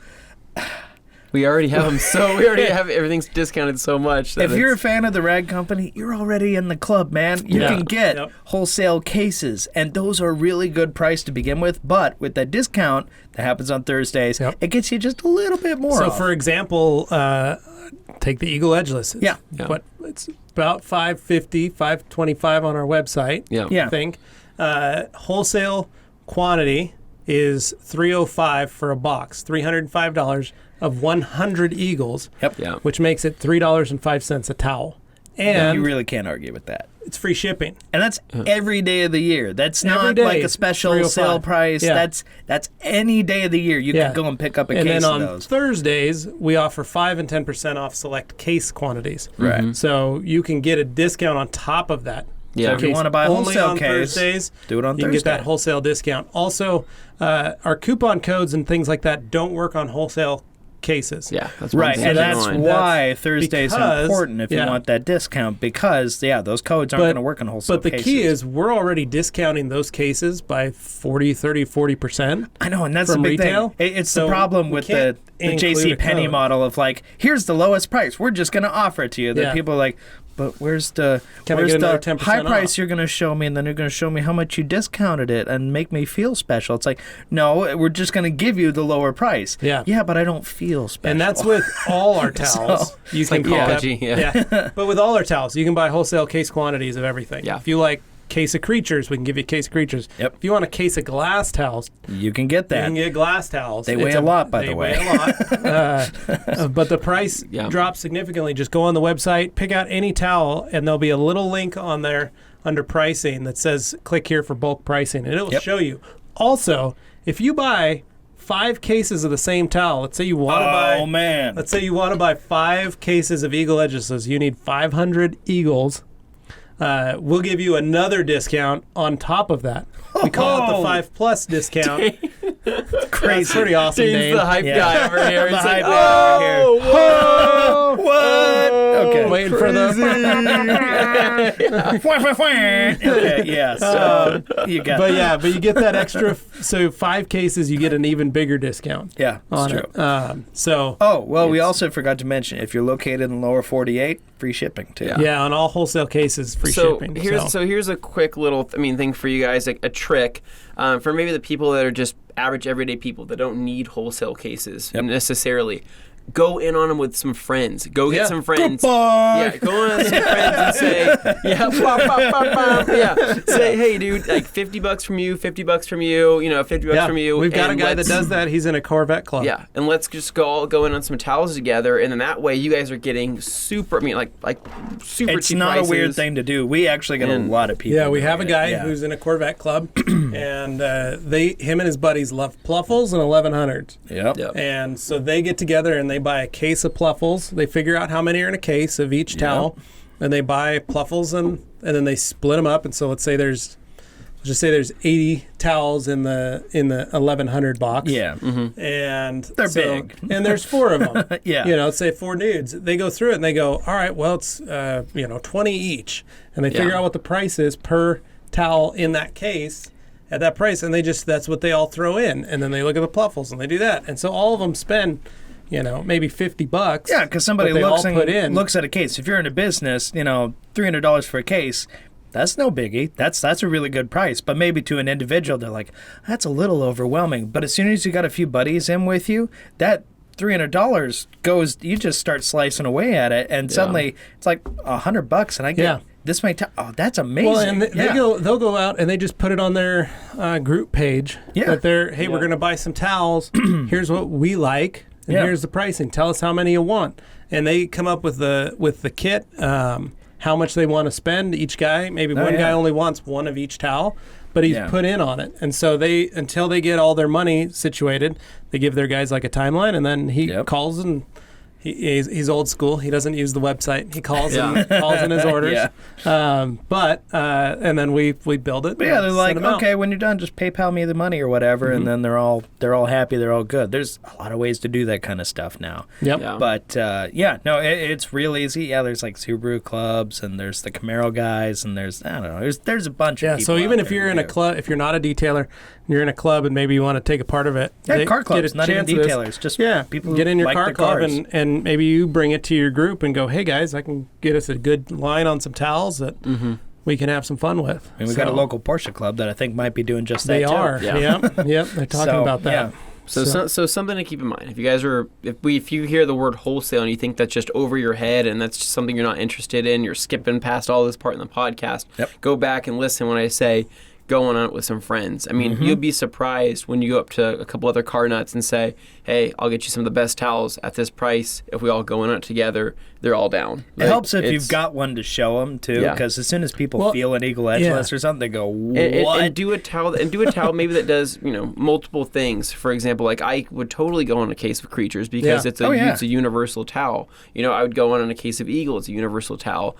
We already have them. So we already have everything's discounted so much. That if you're a it's- fan of the Rag Company, you're already in the club, man. You Yeah. can get Yep. wholesale cases, and those are really good price to begin with. But with that discount that happens on Thursdays, Yep. it gets you just a little bit more. So, off. for example, take the Eagle Edgeless. Yeah. Yeah. What it's about $550, $525 on our website. yeah. Yeah. I think wholesale quantity is $305 for a box. $305 of 100 Eagles, Yep. Yeah. which makes it $3.05 a towel. And you really can't argue with that. it's free shipping. And that's every day of the year. That's not like a special sale price. Yeah. That's any day of the year. You can go and pick up a case of those. And then on Thursdays, we offer 5 and 10% off select case quantities. Right. So you can get a discount on top of that. Yeah. So if you want to buy a wholesale case, Thursdays, do it on you Thursday. can get that wholesale discount. Also, our coupon codes and things like that don't work on wholesale cases. Yeah, that's right, one and that's thing. why Thursday's important if you yeah. want that discount, because those codes aren't going to work on wholesale But the cases. key is we're already discounting those cases by 40, 30, 40%. I know, and that's the from big retail. thing. It's So the problem we with can't the include JC a Penney code. model of like, here's the lowest price. We're just going to offer it to you. That Yeah. people are like, but where's the Can I get another 10% high price off? you're going to show me, and then you're going to show me how much you discounted it and make me feel special. It's like, no, we're just going to give you the lower price. Yeah. Yeah, but I don't feel special. And that's with all our towels. You can pick up, Psychology, yeah. But with all our towels, you can buy wholesale case quantities of everything. Yeah. If you like case of creatures, we can give you a case of creatures. Yep. If you want a case of glass towels, You can get you that. can get glass towels. They weigh a lot, by the way. They weigh a lot. But the price Yeah. drops significantly. Just go on the website, pick out any towel, and there'll be a little link on there under pricing that says click here for bulk pricing, and it'll Yep. show you. Also, if you buy 5 cases of the same towel, let's say you want to buy Oh, man. Let's say you want to buy 5 cases of Eagle Edgeless. You need 500 Eagles. We'll give you another discount on top of that. We call it the 5+ discount. Crazy. That's pretty awesome, Dane's Dane. the hype Yeah. guy over here. The It's like, hype guy over here. Whoa! What? Okay. Waiting for the... Okay, yeah. So you got But you get that extra... So 5 cases, you get an even bigger discount yeah, on it's true. it. So... Oh, well, we also forgot to mention, if you're located in the lower 48, free shipping, too. Yeah. Yeah, on all wholesale cases, free shipping. Here's a quick little thing for you guys, a trick for maybe the people that are just average everyday people that don't need wholesale cases necessarily. Go in on them with some friends. Go get some friends. Goodbye. Yeah, go on with some friends and say, say, hey, dude, like $50 from you, $50 from you, $50 from you. We've got a and guy that does that. He's in a Corvette club. Yeah, and let's just go in on some towels together, and then that way you guys are getting super. I mean, like super It's cheap not prices. a weird thing to do. We actually get a lot of people. Yeah, we have a doing guy it. Yeah. who's in a Corvette club, and him and his buddies love Pluffles and 1100s. Yep. And so they get together and they buy a case of Pluffles. They figure out how many are in a case of each towel, and they buy Pluffles and then they split them up. And so let's just say there's 80 towels in the 1100 box. Yeah. And They're big. And there's 4 of them. Yeah. Let's say 4 dudes. They go through it and they go, all right, well, it's 20 each. And they figure out what the price is per towel in that case at that price, and that's what they all throw in. And then they look at the Pluffles and they do that. And so all of them spend maybe $50. Yeah, because somebody that they looks all put in. looks at a case. If you're in a business, $300 for a case, that's no biggie. That's a really good price. But maybe to an individual, they're like, that's a little overwhelming. But as soon as you got a few buddies in with you, that $300 goes. You just start slicing away at it, and suddenly it's like $100, and I get this many. That's amazing. Well, and they'll go out and they just put it on their group page. Yeah. That we're going to buy some towels. Here's what we like. And here's the pricing. Tell us how many you want. And they come up with the kit, how much they want to spend each guy. Maybe one guy only wants one of each towel, but he's put in on it. And so until they get all their money situated, they give their guys like a timeline, and then he calls and he's old school. He doesn't use the website. He calls in his orders. And then we build it. But yeah, they're like, okay, when you're done, just PayPal me the money or whatever, and then they're all happy, they're all good. There's a lot of ways to do that kind of stuff now. Yep. Yeah. But it's real easy. Yeah, there's like Subaru clubs, and there's the Camaro guys, and there's there's a bunch of people. So even out if you're there in a club, if you're not a detailer, you're in a club, and maybe you want to take a part of it. car clubs, get a not even chance of this. detailers, just people get in your like car the club cars. and maybe you bring it to your group and go, hey guys, I can get us a good line on some towels that we can have some fun with. And we've got a local Porsche club that I think might be doing just that They too. are. Yep. They're talking about that. Yeah. So something to keep in mind. If you guys if you hear the word wholesale and you think that's just over your head and that's just something you're not interested in, you're skipping past all this part in the podcast. Yep. Go back and listen when I say going on it with some friends. I mean, you'll be surprised when you go up to a couple other car nuts and say, hey, I'll get you some of the best towels at this price. If we all go in on it together, they're all down. It helps if you've got one to show them, too, because as soon as people feel an Eagle Edgeless or something, they go, what? And do a towel maybe that does, multiple things. For example, like I would totally go on a case of Creatures because it's a universal towel. I would go on a case of Eagle. It's a universal towel.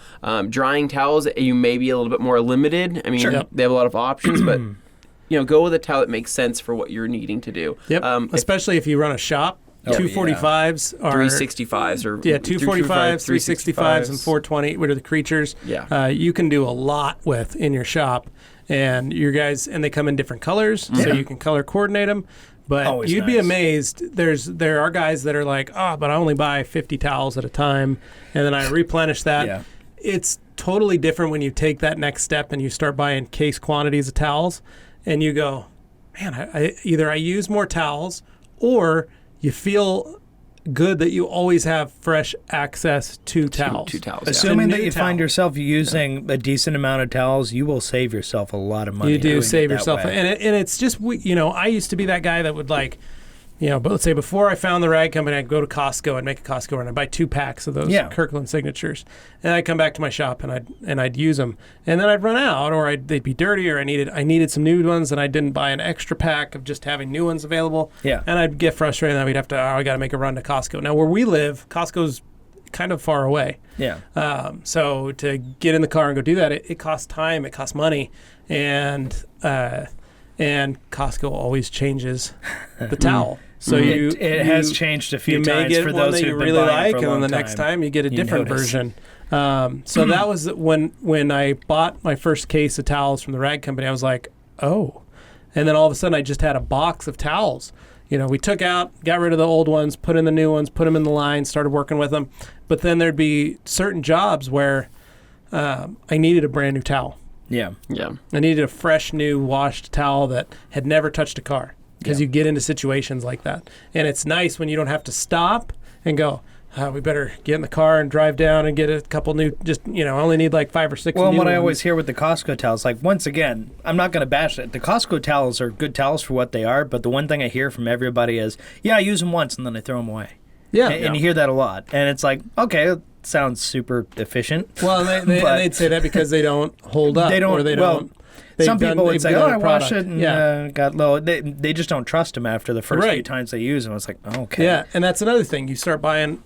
Drying towels, you may be a little bit more limited. I mean, they have a lot of options, but go with a towel that makes sense for what you're needing to do. Yep. Especially if you run a shop. 245s are 365s or 245s, 365s, and 420, which are the Creatures. You can do a lot with in your shop, and your guys, and they come in different colors, so you can color coordinate them. But always you'd be amazed. There are guys that are like, but I only buy 50 towels at a time, and then I replenish that. It's totally different when you take that next step and you start buying case quantities of towels, and you go, man, I either use more towels, or you feel good that you always have fresh access to towels. Two towels. Assuming that you find yourself using a decent amount of towels, you will save yourself a lot of money. You do save yourself. And it's just, I used to be that guy that would but let's say before I found the rag company, I'd go to Costco and make a Costco run. I'd buy 2 packs of those Kirkland signatures. And I'd come back to my shop and I'd use them. And then I'd run out, or they'd be dirty, or I needed some new ones, and I didn't buy an extra pack of just having new ones available. And I'd get frustrated, and we'd have to, I got to make a run to Costco. Now, where we live, Costco's kind of far away. So to get in the car and go do that, it costs time, it costs money, and Costco always changes the towel. So it has changed a few times for those who really like, and then the next time you get a different version. So that was when I bought my first case of towels from the rag company. I was like, oh, and then all of a sudden I just had a box of towels. We took out, got rid of the old ones, put in the new ones, put them in the line, started working with them. But then there'd be certain jobs where I needed a brand new towel. Yeah. I needed a fresh, new, washed towel that had never touched a car. Because you get into situations like that. And it's nice when you don't have to stop and go, we better get in the car and drive down and get a couple new, I only need like 5 or 6 new ones. Well, I always hear with the Costco towels, once again, I'm not going to bash it. The Costco towels are good towels for what they are, but the one thing I hear from everybody is, I use them once and then I throw them away. And you hear that a lot. And it's like, okay, it sounds super efficient. Well, they'd say that because they don't hold up. Some people would say, I wash it and got low. They just don't trust them after the first few times they use them. It's like, okay. Yeah, and that's another thing. You start buying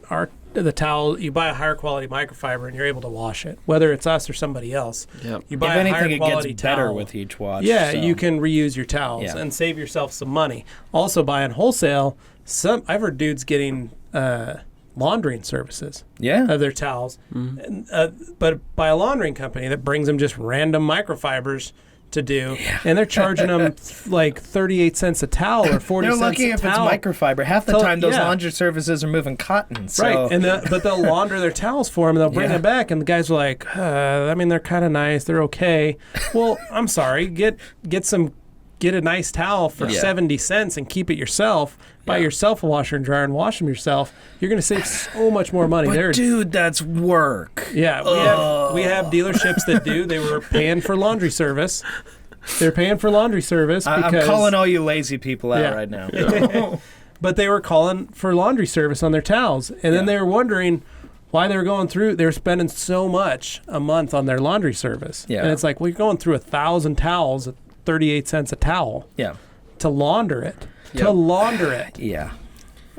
the towel, you buy a higher quality microfiber and you're able to wash it, whether it's us or somebody else. You buy a higher quality it gets towel. better with each wash. You can reuse your towels and save yourself some money. Also, buying wholesale, I've heard dudes getting laundering services of their towels, but by a laundering company that brings them just random microfibers to do, and they're charging them like 38 cents a towel or 40 cents a towel. They're lucky if it's microfiber. Half the time, those laundry services are moving cotton. So. But they'll launder their towels for them, and they'll bring them back, and the guys are like, they're kind of nice, they're okay. Well, I'm sorry, get a nice towel for 70 cents and keep it yourself. Buy yourself a washer and dryer and wash them yourself. You're going to save so much more money. But dude, that's work. Yeah, we have dealerships that do. They were paying for laundry service. They're paying for laundry service because... I'm calling all you lazy people out right now. But they were calling for laundry service on their towels. And then they were wondering why they were going through... They were spending so much a month on their laundry service. And it's like, well, you're going through 1,000 towels at 38 cents a towel to launder it.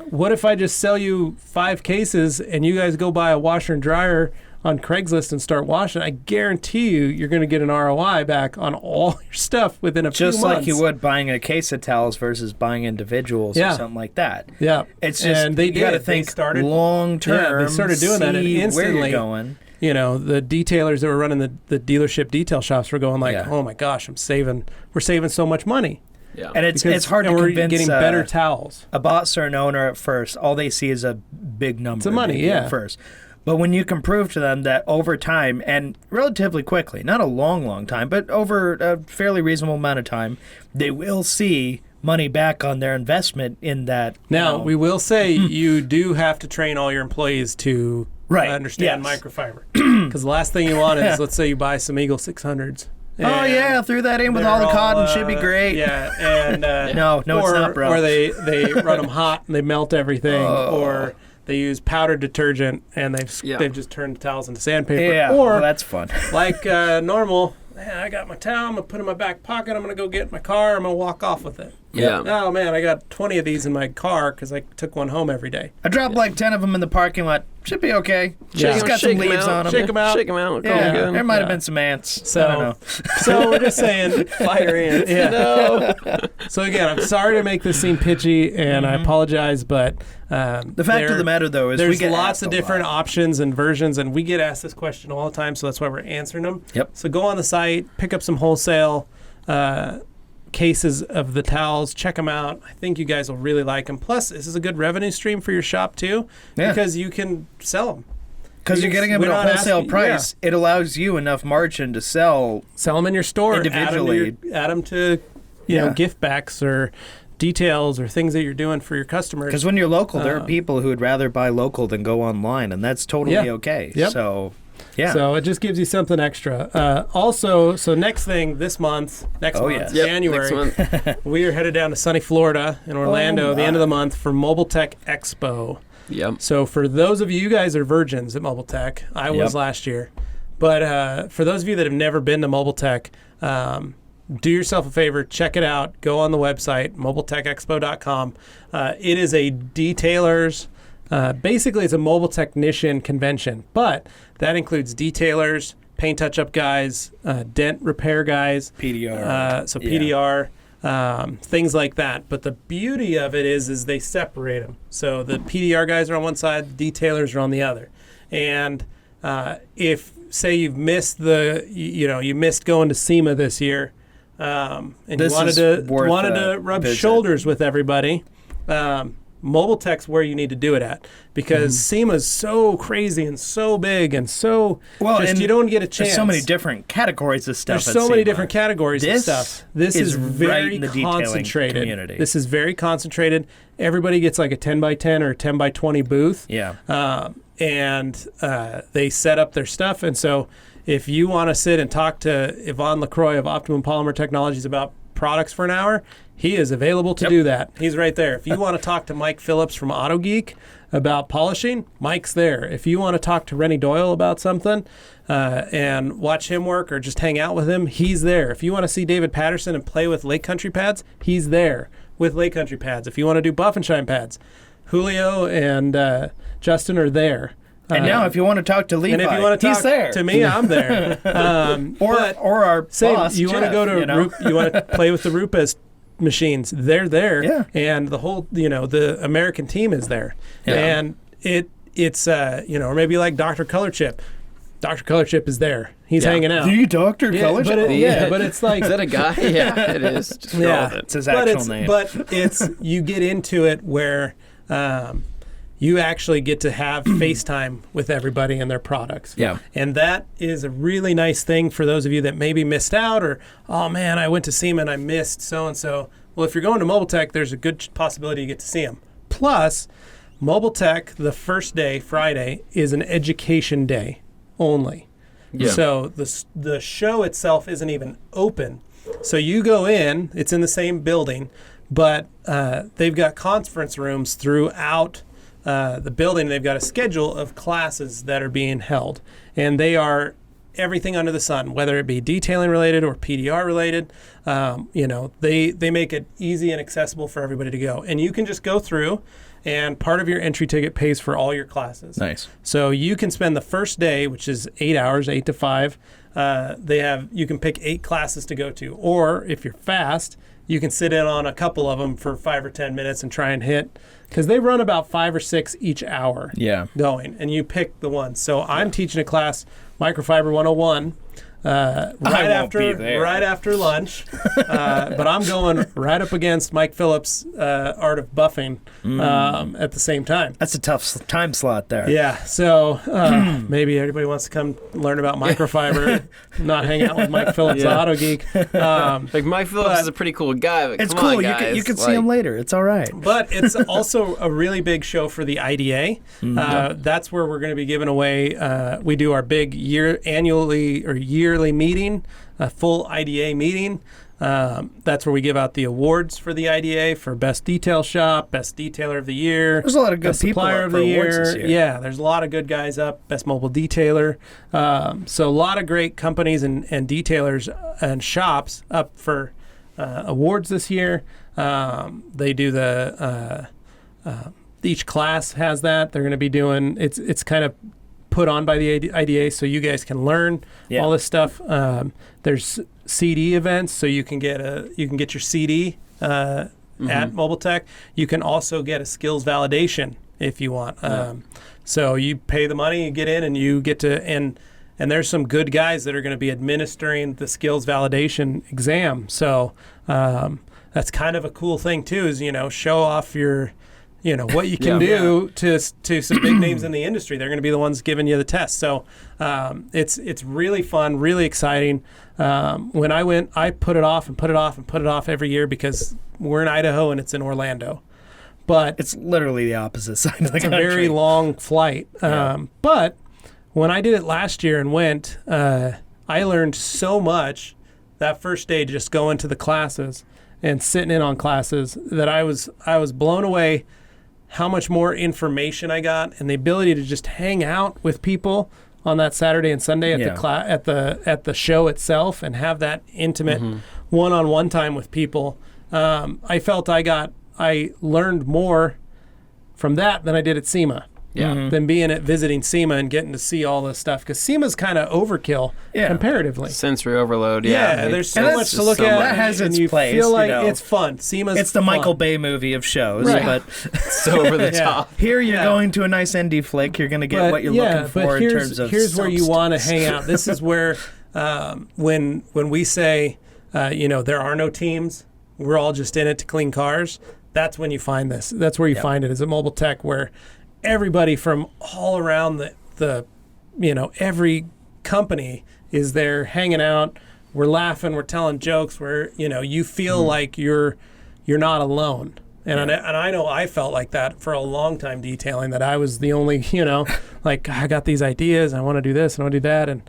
What if I just sell you 5 cases and you guys go buy a washer and dryer on Craigslist and start washing? I guarantee you're going to get an ROI back on all your stuff within a few months. Just like you would buying a case of towels versus buying individuals or something like that. It's just, you got to think long term. They started doing that, and instantly, where you're going. The detailers that were running the dealership detail shops were going like, oh my gosh, we're saving so much money. And it's hard to convince we're getting better towels. A boss or an owner at first, all they see is a big number. It's the money, at first. But when you can prove to them that over time, and relatively quickly, not a long time, but over a fairly reasonable amount of time, they will see money back on their investment in that. Now, we will say you do have to train all your employees to understand microfiber. Because the last thing you want is, let's say you buy some Eagle 600s, Oh yeah, threw that in with all the cotton, should be great. Yeah, and no, it's not, bro. Or they run them hot and they melt everything, or they use powdered detergent and they've just turned the towels into sandpaper. Yeah, or that's fun. Like normal. Man, I got my towel. I'm gonna put it in my back pocket. I'm gonna go get in my car. I'm gonna walk off with it. Yeah. Oh man, I got 20 of these in my car because I took one home every day. I dropped like 10 of them in the parking lot. Should be okay. Just got some leaves on them. Shake them out. Shake them out. Yeah, there might have been some ants. So, I don't know. So we're just saying, fire ants. Yeah. No. So again, I'm sorry to make this seem pitchy, and I apologize, but the fact of the matter, though, is there's we get lots of different options and versions, and we get asked this question all the time, so that's why we're answering them. Yep. So go on the site, pick up some wholesale cases of the towels, check them out. I think you guys will really like them. Plus, this is a good revenue stream for your shop too, because you can sell them. Because you're getting them at a wholesale price, it allows you enough margin to sell them in your store individually. Add them to you know, gift backs or details or things that you're doing for your customers. Because when you're local, there are people who would rather buy local than go online, and that's totally okay. Yep. So, yeah. So it just gives you something extra. Also, so next month, January, next month. we are headed down to sunny Florida in Orlando the end of the month for Mobile Tech Expo. Yep. So for those of you guys are virgins at Mobile Tech, I was last year. But for those of you that have never been to Mobile Tech, do yourself a favor, check it out. Go on the website, mobiletechexpo.com. It is a detailers, basically it's a mobile technician convention, but that includes detailers, paint touch-up guys, dent repair guys. PDR. PDR. Things like that. But the beauty of it is they separate them. So the PDR guys are on one side, the detailers are on the other. And if, say, you've missed you missed going to SEMA this year, and you wanted to rub shoulders with everybody, Mobile Tech's where you need to do it at, because SEMA's so crazy and so big and so and you don't get a chance. There's so many different categories of stuff. There's so many different categories of stuff. This is very right concentrated. Community. This is very concentrated. Everybody gets like a 10 by 10 or a 10 by 20 booth. Yeah. And they set up their stuff. And so if you want to sit and talk to Yvonne LaCroix of Optimum Polymer Technologies about products for an hour, he is available to do that. He's right there. If you want to talk to Mike Phillips from Auto Geek about polishing, Mike's there. If you want to talk to Rennie Doyle about something and watch him work or just hang out with him, he's there. If you want to see David Patterson and play with Lake Country pads, he's there with Lake Country pads. If you want to do Buff and Shine pads, Julio and Justin are there. And now, if you want to talk to Levi, and if you want to talk he's there. to me, I'm there. Or our boss, you want to go to you want to play with the Rupes machines, they're there. Yeah. And the whole, the American team is there. Yeah. And it's or maybe like Dr. Color Chip. Dr. Color Chip is there. He's hanging out. The Dr. Color Chip? But it's like... Is that a guy? Yeah, it is. Just it's his actual name. But you get into it where you actually get to have FaceTime with everybody and their products. Yeah. And that is a really nice thing for those of you that maybe missed out or, oh man, I went to see him and I missed so-and-so. Well, if you're going to Mobile Tech, there's a good possibility you get to see him. Plus, Mobile Tech, the first day, Friday, is an education day only. Yeah. So the show itself isn't even open. So you go in, it's in the same building, but they've got conference rooms throughout the building. They've got a schedule of classes that are being held, and they are everything under the sun, whether it be detailing related or PDR related. They make it easy and accessible for everybody to go, and you can just go through, and part of your entry ticket pays for all your classes. Nice. So you can spend the first day, which is 8 hours, 8 to 5. You can pick 8 classes to go to, or if you're fast, you can sit in on a couple of them for 5 or 10 minutes and try and hit, because they run about 5 or 6 each hour going, and you pick the one. So I'm teaching a class, Microfiber 101, right after lunch, but I'm going right up against Mike Phillips' Art of Buffing at the same time. That's a tough time slot there. Yeah, so maybe everybody wants to come learn about microfiber, not hang out with Mike Phillips, the Auto Geek. Mike Phillips is a pretty cool guy, but it's come cool. on, guys. You can see him later. It's all right. But it's also a really big show for the ITA. That's where we're going to be giving away. We do our big yearly meeting a full IDA meeting. That's where we give out the awards for the IDA for Best Detail Shop, Best Detailer of the Year. There's a lot of good Best people Supplier up of for the awards Year. this year. Yeah, there's a lot of good guys up. Best Mobile Detailer. So a lot of great companies and detailers and shops up for awards this year. They do each class has that. They're going to be doing, it's kind of put on by the IDA so you guys can learn all this stuff. There's CD events, so you can get your CD at Mobile Tech. You can also get a skills validation if you want. So you pay the money, you get in, and you get to and there's some good guys that are going to be administering the skills validation exam. So that's kind of a cool thing too. Is show off your what you can do to some big names in the industry. They're going to be the ones giving you the test. So it's really fun, really exciting. When I went, I put it off and put it off and put it off every year because we're in Idaho and it's in Orlando. But it's literally the opposite side of the country. It's a very long flight. But when I did it last year and went, I learned so much that first day just going to the classes and sitting in on classes that I was blown away how much more information I got, and the ability to just hang out with people on that Saturday and Sunday at the show itself and have that intimate one-on-one time with people. I felt I learned more from that than I did at SEMA. Than being at visiting SEMA and getting to see all this stuff, because SEMA's kind of overkill comparatively. Sensory overload. There's so much to look at. That has its you place. Feel like it's fun. SEMA's it's the fun. Michael Bay movie of shows, but it's over the top. Here you're going to a nice indie flick. You're going to get what you're looking for in terms of. Here's where you want to hang out. This is where when we say there are no teams, we're all just in it to clean cars. That's when you find this. That's where you find it, is at Mobile Tech, where everybody from all around the every company is there hanging out. We're laughing, we're telling jokes, you feel like you're not alone. And I know I felt like that for a long time detailing, that I was the only, like, I got these ideas, I want to do this, and I want to do that. And,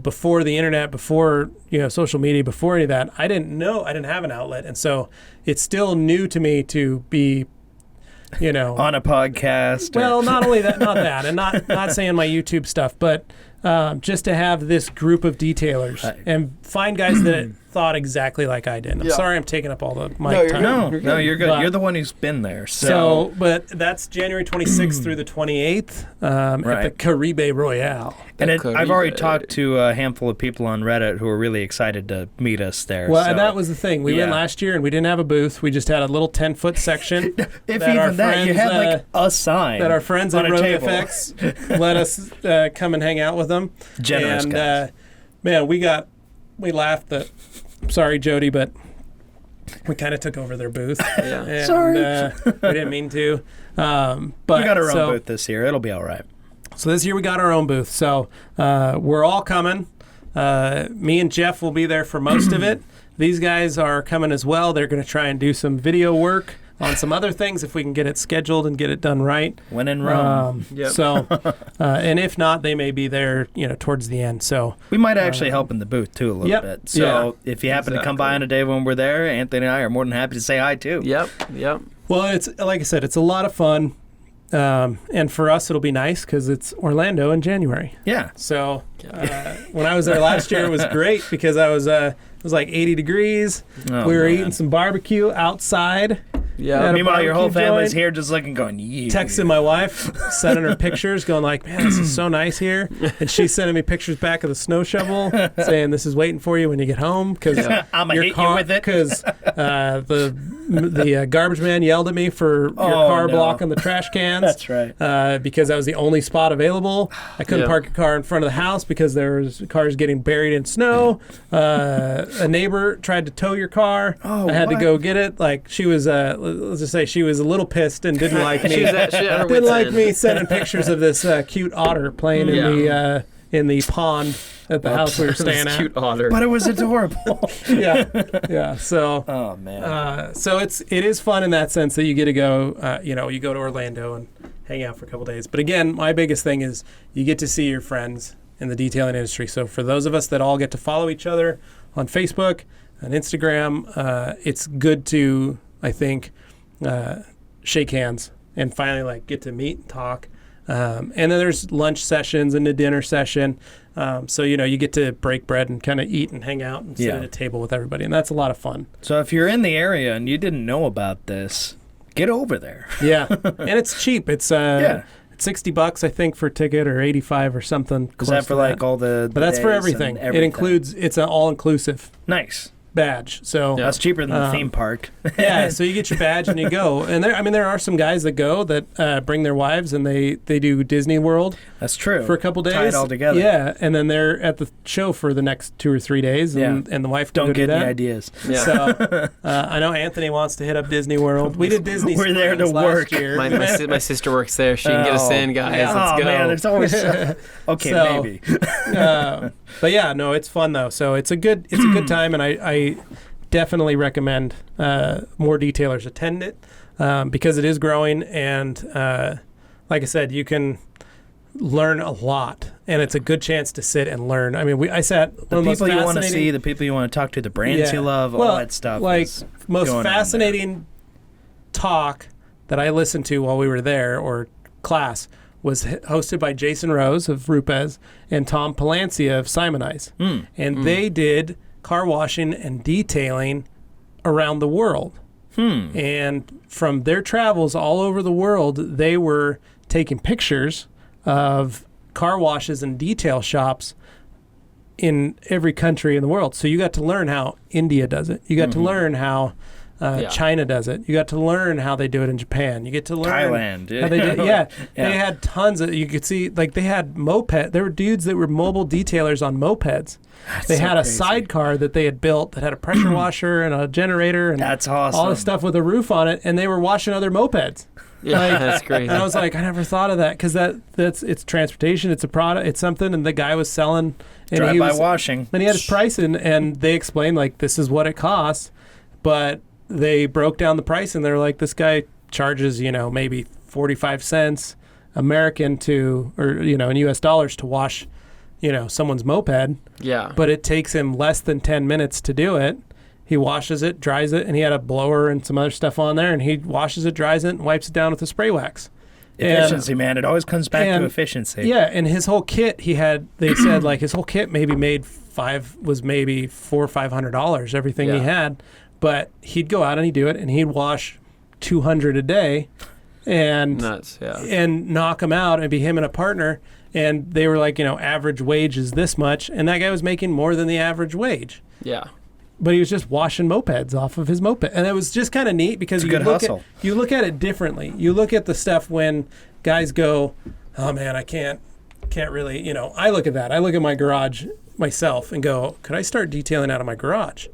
before the internet, before, social media, before any of that, I didn't have an outlet. And so it's still new to me to be on a podcast. Well, not only that, not that, and not saying my YouTube stuff, but just to have this group of detailers and find guys that thought exactly like I did. I'm sorry I'm taking up all the mic time. No, you're good. But, you're the one who's been there. But that's January 26th through the 28th at the Caribe Royale. And I've already talked to a handful of people on Reddit who are really excited to meet us there. Well, and that was the thing. We went last year and we didn't have a booth. We just had a little 10-foot section. If even that, you had like a sign that our friends at Road FX let us come and hang out with them. Generous guys. Man, we laughed that. Sorry, Jody, but we kind of took over their booth. And, sorry, we didn't mean to. But we got our own booth this year. It'll be all right. So this year we got our own booth. So we're all coming. Me and Jeff will be there for most of it. These guys are coming as well. They're going to try and do some video work on some other things if we can get it scheduled and get it done right. When in Rome. So, and if not, they may be there, towards the end. So we might actually help in the booth too a little bit. So if you happen to come by on a day when we're there, Anthony and I are more than happy to say hi too. Yep. Well, it's like I said, it's a lot of fun. And for us, it'll be nice because it's Orlando in January. Yeah. So when I was there last year, it was great because it was like 80 degrees. We were eating some barbecue outside. Yeah. Meanwhile, your whole family's here just looking, going, yeah. Texting my wife, sending her pictures, going like, man, this is so nice here. And she's sending me pictures back of the snow shovel, saying this is waiting for you when you get home. Because I'm going to hit you with it. Because the garbage man yelled at me for your car blocking the trash cans. That's right. Because that was the only spot available. I couldn't park a car in front of the house because there was cars getting buried in snow. A neighbor tried to tow your car. I had to go get it. Like, she was... let's just say she was a little pissed and didn't like me. Didn't like me sending pictures of this cute otter playing in the pond at the house we were staying at. Cute otter, but it was adorable. Yeah. So, oh man. So it is fun in that sense that you get to go. You go to Orlando and hang out for a couple days. But again, my biggest thing is you get to see your friends in the detailing industry. So for those of us that all get to follow each other on Facebook and Instagram, it's good to, I think, shake hands and finally like get to meet and talk. And then there's lunch sessions and a dinner session. So, you get to break bread and kind of eat and hang out and sit at a table with everybody. And that's a lot of fun. So if you're in the area and you didn't know about this, get over there. Yeah. And it's cheap. It's $60, I think, for a ticket, or $85 or something. Is that for like all the But that's for everything. It includes, it's an all-inclusive. Nice. Badge. So that's cheaper than the theme park. Yeah, so you get your badge and you go. And there are some guys that go that bring their wives and they do Disney World. That's true. For a couple days. Tie it all together. Yeah, and then they're at the show for the next 2 or 3 days, and the wife don't get any that. ideas. Yeah. So I know Anthony wants to hit up Disney World. We did Disney. We're there to work. Year. My sister works there. She can get us in, guys. Yeah. Let's go. Man, it's always maybe. But yeah, no, it's fun though. So it's a good time, and I definitely recommend more detailers attend it because it is growing, and like I said, you can learn a lot, and it's a good chance to sit and learn. I mean, I sat the people you want to see, the people you want to talk to, the brands you love, all that stuff. Like most fascinating talk that I listened to while we were there, or class, was hosted by Jason Rose of Rupes and Tom Palancia of Simonize, and they did car washing and detailing around the world. And from their travels all over the world, they were taking pictures of car washes and detail shops in every country in the world. So you got to learn how India does it. You got to learn how China does it. You got to learn how they do it in Japan. You get to learn Thailand. How they did. They had tons of. You could see, like, they had moped. There were dudes that were mobile detailers on mopeds. They had a sidecar that they had built that had a pressure washer and a generator and that's awesome. All this stuff with a roof on it, and they were washing other mopeds. Yeah, that's crazy. And I was like, I never thought of that, because it's transportation, it's a product, it's something, and the guy was selling. And drive-by washing. And he had his price, and they explained, like, this is what it costs, but they broke down the price, and they're like, this guy charges, maybe 45 cents American in US dollars to wash, someone's moped. Yeah. But it takes him less than 10 minutes to do it. He washes it, dries it, and he had a blower and some other stuff on there, and he washes it, dries it, and wipes it down with a spray wax. Efficiency, man. It always comes back to efficiency. Yeah, and his whole kit, they said, like, his whole kit maybe was maybe $400 or $500, everything he had. But he'd go out and he'd do it, and he'd wash 200 a day and knock them out, and be him and a partner. And they were like, average wage is this much, and that guy was making more than the average wage. Yeah. But he was just washing mopeds off of his moped. And it was just kind of neat, because you look at it differently. You look at the stuff when guys go, oh man, I can't really, I look at that. I look at my garage myself and go, could I start detailing out of my garage?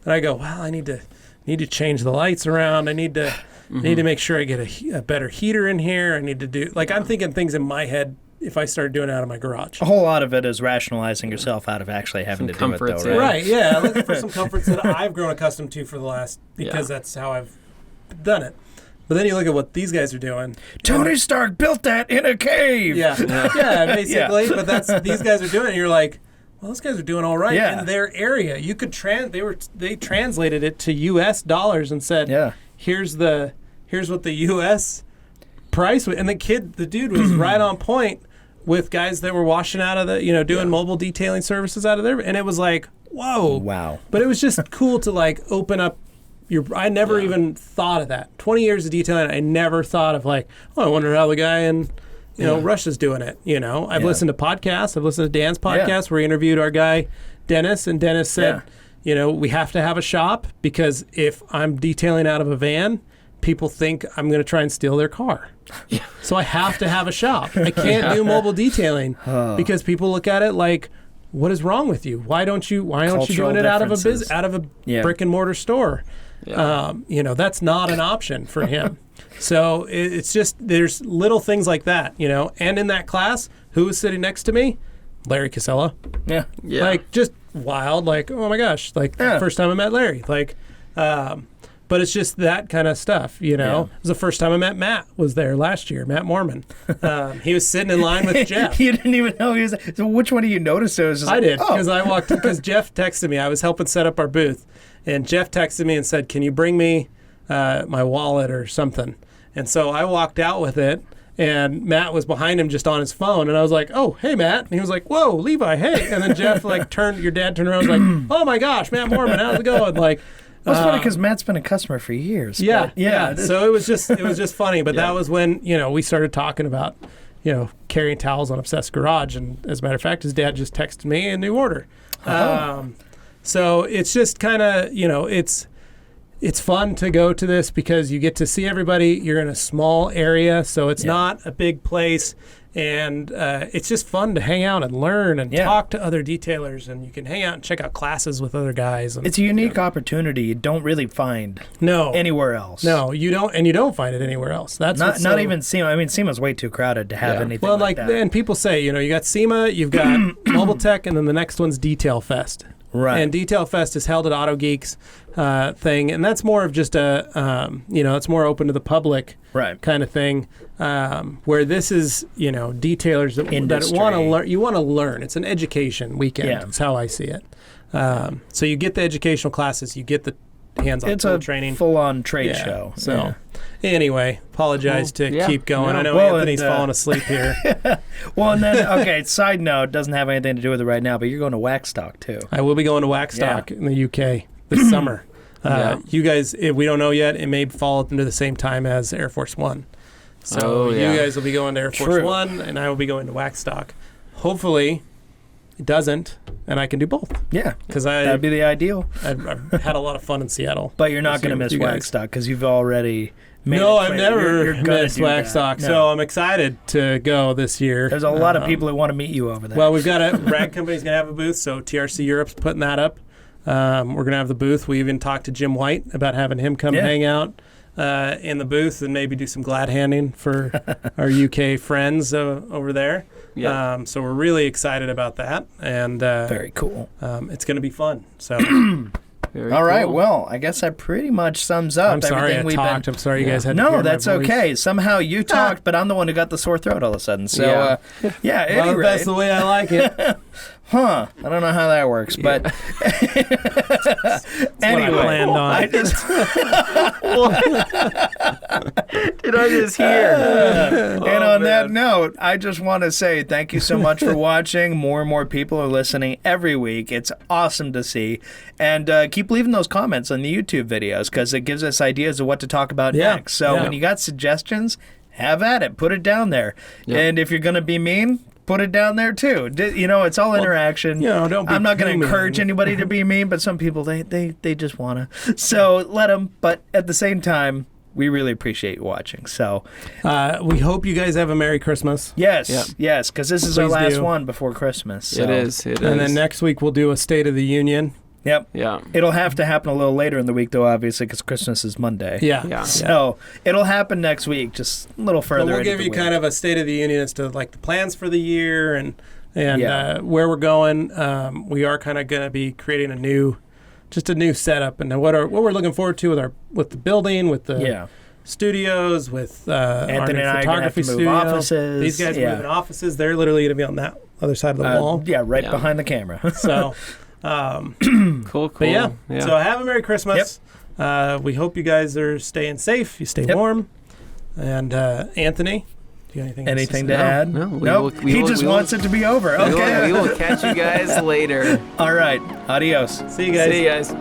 And I go, well, I need to change the lights around. I need to make sure I get a better heater in here. I need to do, like, I'm thinking things in my head if I start doing it out of my garage. A whole lot of it is rationalizing yourself out of actually having to do it, though, right? Right, yeah. Looking for some comforts that I've grown accustomed to for the last, because that's how I've done it. But then you look at what these guys are doing. Tony Stark built that in a cave. Yeah, basically. Yeah. But these guys are doing it, and you're like, well, those guys are doing all right in their area. You could they translated it to US dollars and said, here's what the US price was. And the dude was right on point with guys that were washing out of the, doing mobile detailing services out of there. And it was like, whoa. Wow. But it was just cool to, like, open up I never even thought of that. 20 years of detailing, I never thought of, like, I wonder how the guy in Russia's doing it. I've listened to podcasts. I've listened to Dan's podcast where he interviewed our guy, Dennis, and Dennis said, we have to have a shop, because if I'm detailing out of a van, people think I'm going to try and steal their car. Yeah. So I have to have a shop. I can't do mobile detailing because people look at it like, what is wrong with you? Why don't you doing it out of a brick and mortar store? Yeah. That's not an option for him. So it's just, there's little things like that, And in that class, who was sitting next to me? Larry Casella. Yeah. Like, just wild. Like, oh my gosh. Like, first time I met Larry. Like, But it's just that kind of stuff, you know. It was the first time I met Matt. Was there last year, Matt Mormon. He was sitting in line with Jeff. You didn't even know he was. So which one of you noticed it? I did, because I walked in, because Jeff texted me. I was helping set up our booth, and Jeff texted me and said, "Can you bring me my wallet or something?" And so I walked out with it, and Matt was behind him just on his phone, and I was like, "Oh, hey, Matt." And he was like, "Whoa, Levi, hey." And then Jeff your dad turned around and was like, "Oh my gosh, Matt Mormon, how's it going?" Like. Well, it's funny because Matt's been a customer for years. Yeah. So it was just funny. But that was when, we started talking about, carrying towels on Obsessed Garage. And as a matter of fact, his dad just texted me a new order. So it's just kind of, it's fun to go to this because you get to see everybody. You're in a small area, so it's not a big place. And it's just fun to hang out and learn and talk to other detailers, and you can hang out and check out classes with other guys. And, it's a unique opportunity you don't really find anywhere else. No, you don't, and you don't find it anywhere else. That's not even SEMA. I mean, SEMA's way too crowded to have anything like that. And people say, you got SEMA, you've got Mobile Tech, and then the next one's Detail Fest. Right. And Detail Fest is held at Auto Geeks thing, and that's more of just it's more open to the public kind of thing, where this is, detailers that want to learn. You want to learn. It's an education weekend. Yeah. That's how I see it. So you get the educational classes, you get the hands-on tool training. It's a full-on trade show. So anyway, apologize to keep going. No. I know Anthony's falling asleep here. Well, and then, side note, doesn't have anything to do with it right now, but you're going to Waxstock, too. I will be going to Waxstock in the UK this summer. You guys, we don't know yet. It may fall into the same time as Air Force One. So you guys will be going to Air Force One, and I will be going to Waxstock. Hopefully, it doesn't, and I can do both. Yeah, because that'd be the ideal. I've had a lot of fun in Seattle. But you're not going to miss Waxstock because you've already made No, I've never missed Waxstock, so I'm excited to go this year. There's a lot of people who want to meet you over there. Well, we've got a rag company's going to have a booth, so TRC Europe's putting that up. We're going to have the booth. We even talked to Jim White about having him come hang out in the booth and maybe do some glad handing for our UK friends over there. Yeah. So we're really excited about that, and very cool. It's going to be fun. So, all right. Well, I guess that pretty much sums up. I'm sorry everything I talked. I'm sorry you guys had to hear No, that's my voice. Okay. Somehow you talked, but I'm the one who got the sore throat all of a sudden. So well, that's the way I like it. I don't know how that works, but anyway, I just did I just hear? And on that note, I just want to say thank you so much for watching. More and more people are listening every week. It's awesome to see, and keep leaving those comments on the YouTube videos because it gives us ideas of what to talk about next. So when you got suggestions, have at it. Put it down there, and if you're gonna be mean, put it down there too. It's all interaction. Don't be I'm not going to encourage anybody to be mean, but some people they just want to. So let them. But at the same time, we really appreciate you watching. So we hope you guys have a Merry Christmas. Yes, because this is our last one before Christmas. So. It is. And then next week we'll do a State of the Union. Yep. Yeah. It'll have to happen a little later in the week, though, obviously, because Christmas is Monday. Yeah. So it'll happen next week, just a little further. But we'll give you kind of a State of the Union as to like the plans for the year and where we're going. We are kind of going to be creating a new setup, and what we're looking forward to with the building, with the studios, with Anthony and photography I move offices. These guys are moving offices. They're literally going to be on that other side of the wall. Yeah, behind the camera. So. Cool. But so have a Merry Christmas. We hope you guys are staying safe. You stay warm. And Anthony, do you have anything to add? No. He just wants it to be over. Okay. We will catch you guys later. All right. Adios. See you guys. See you guys.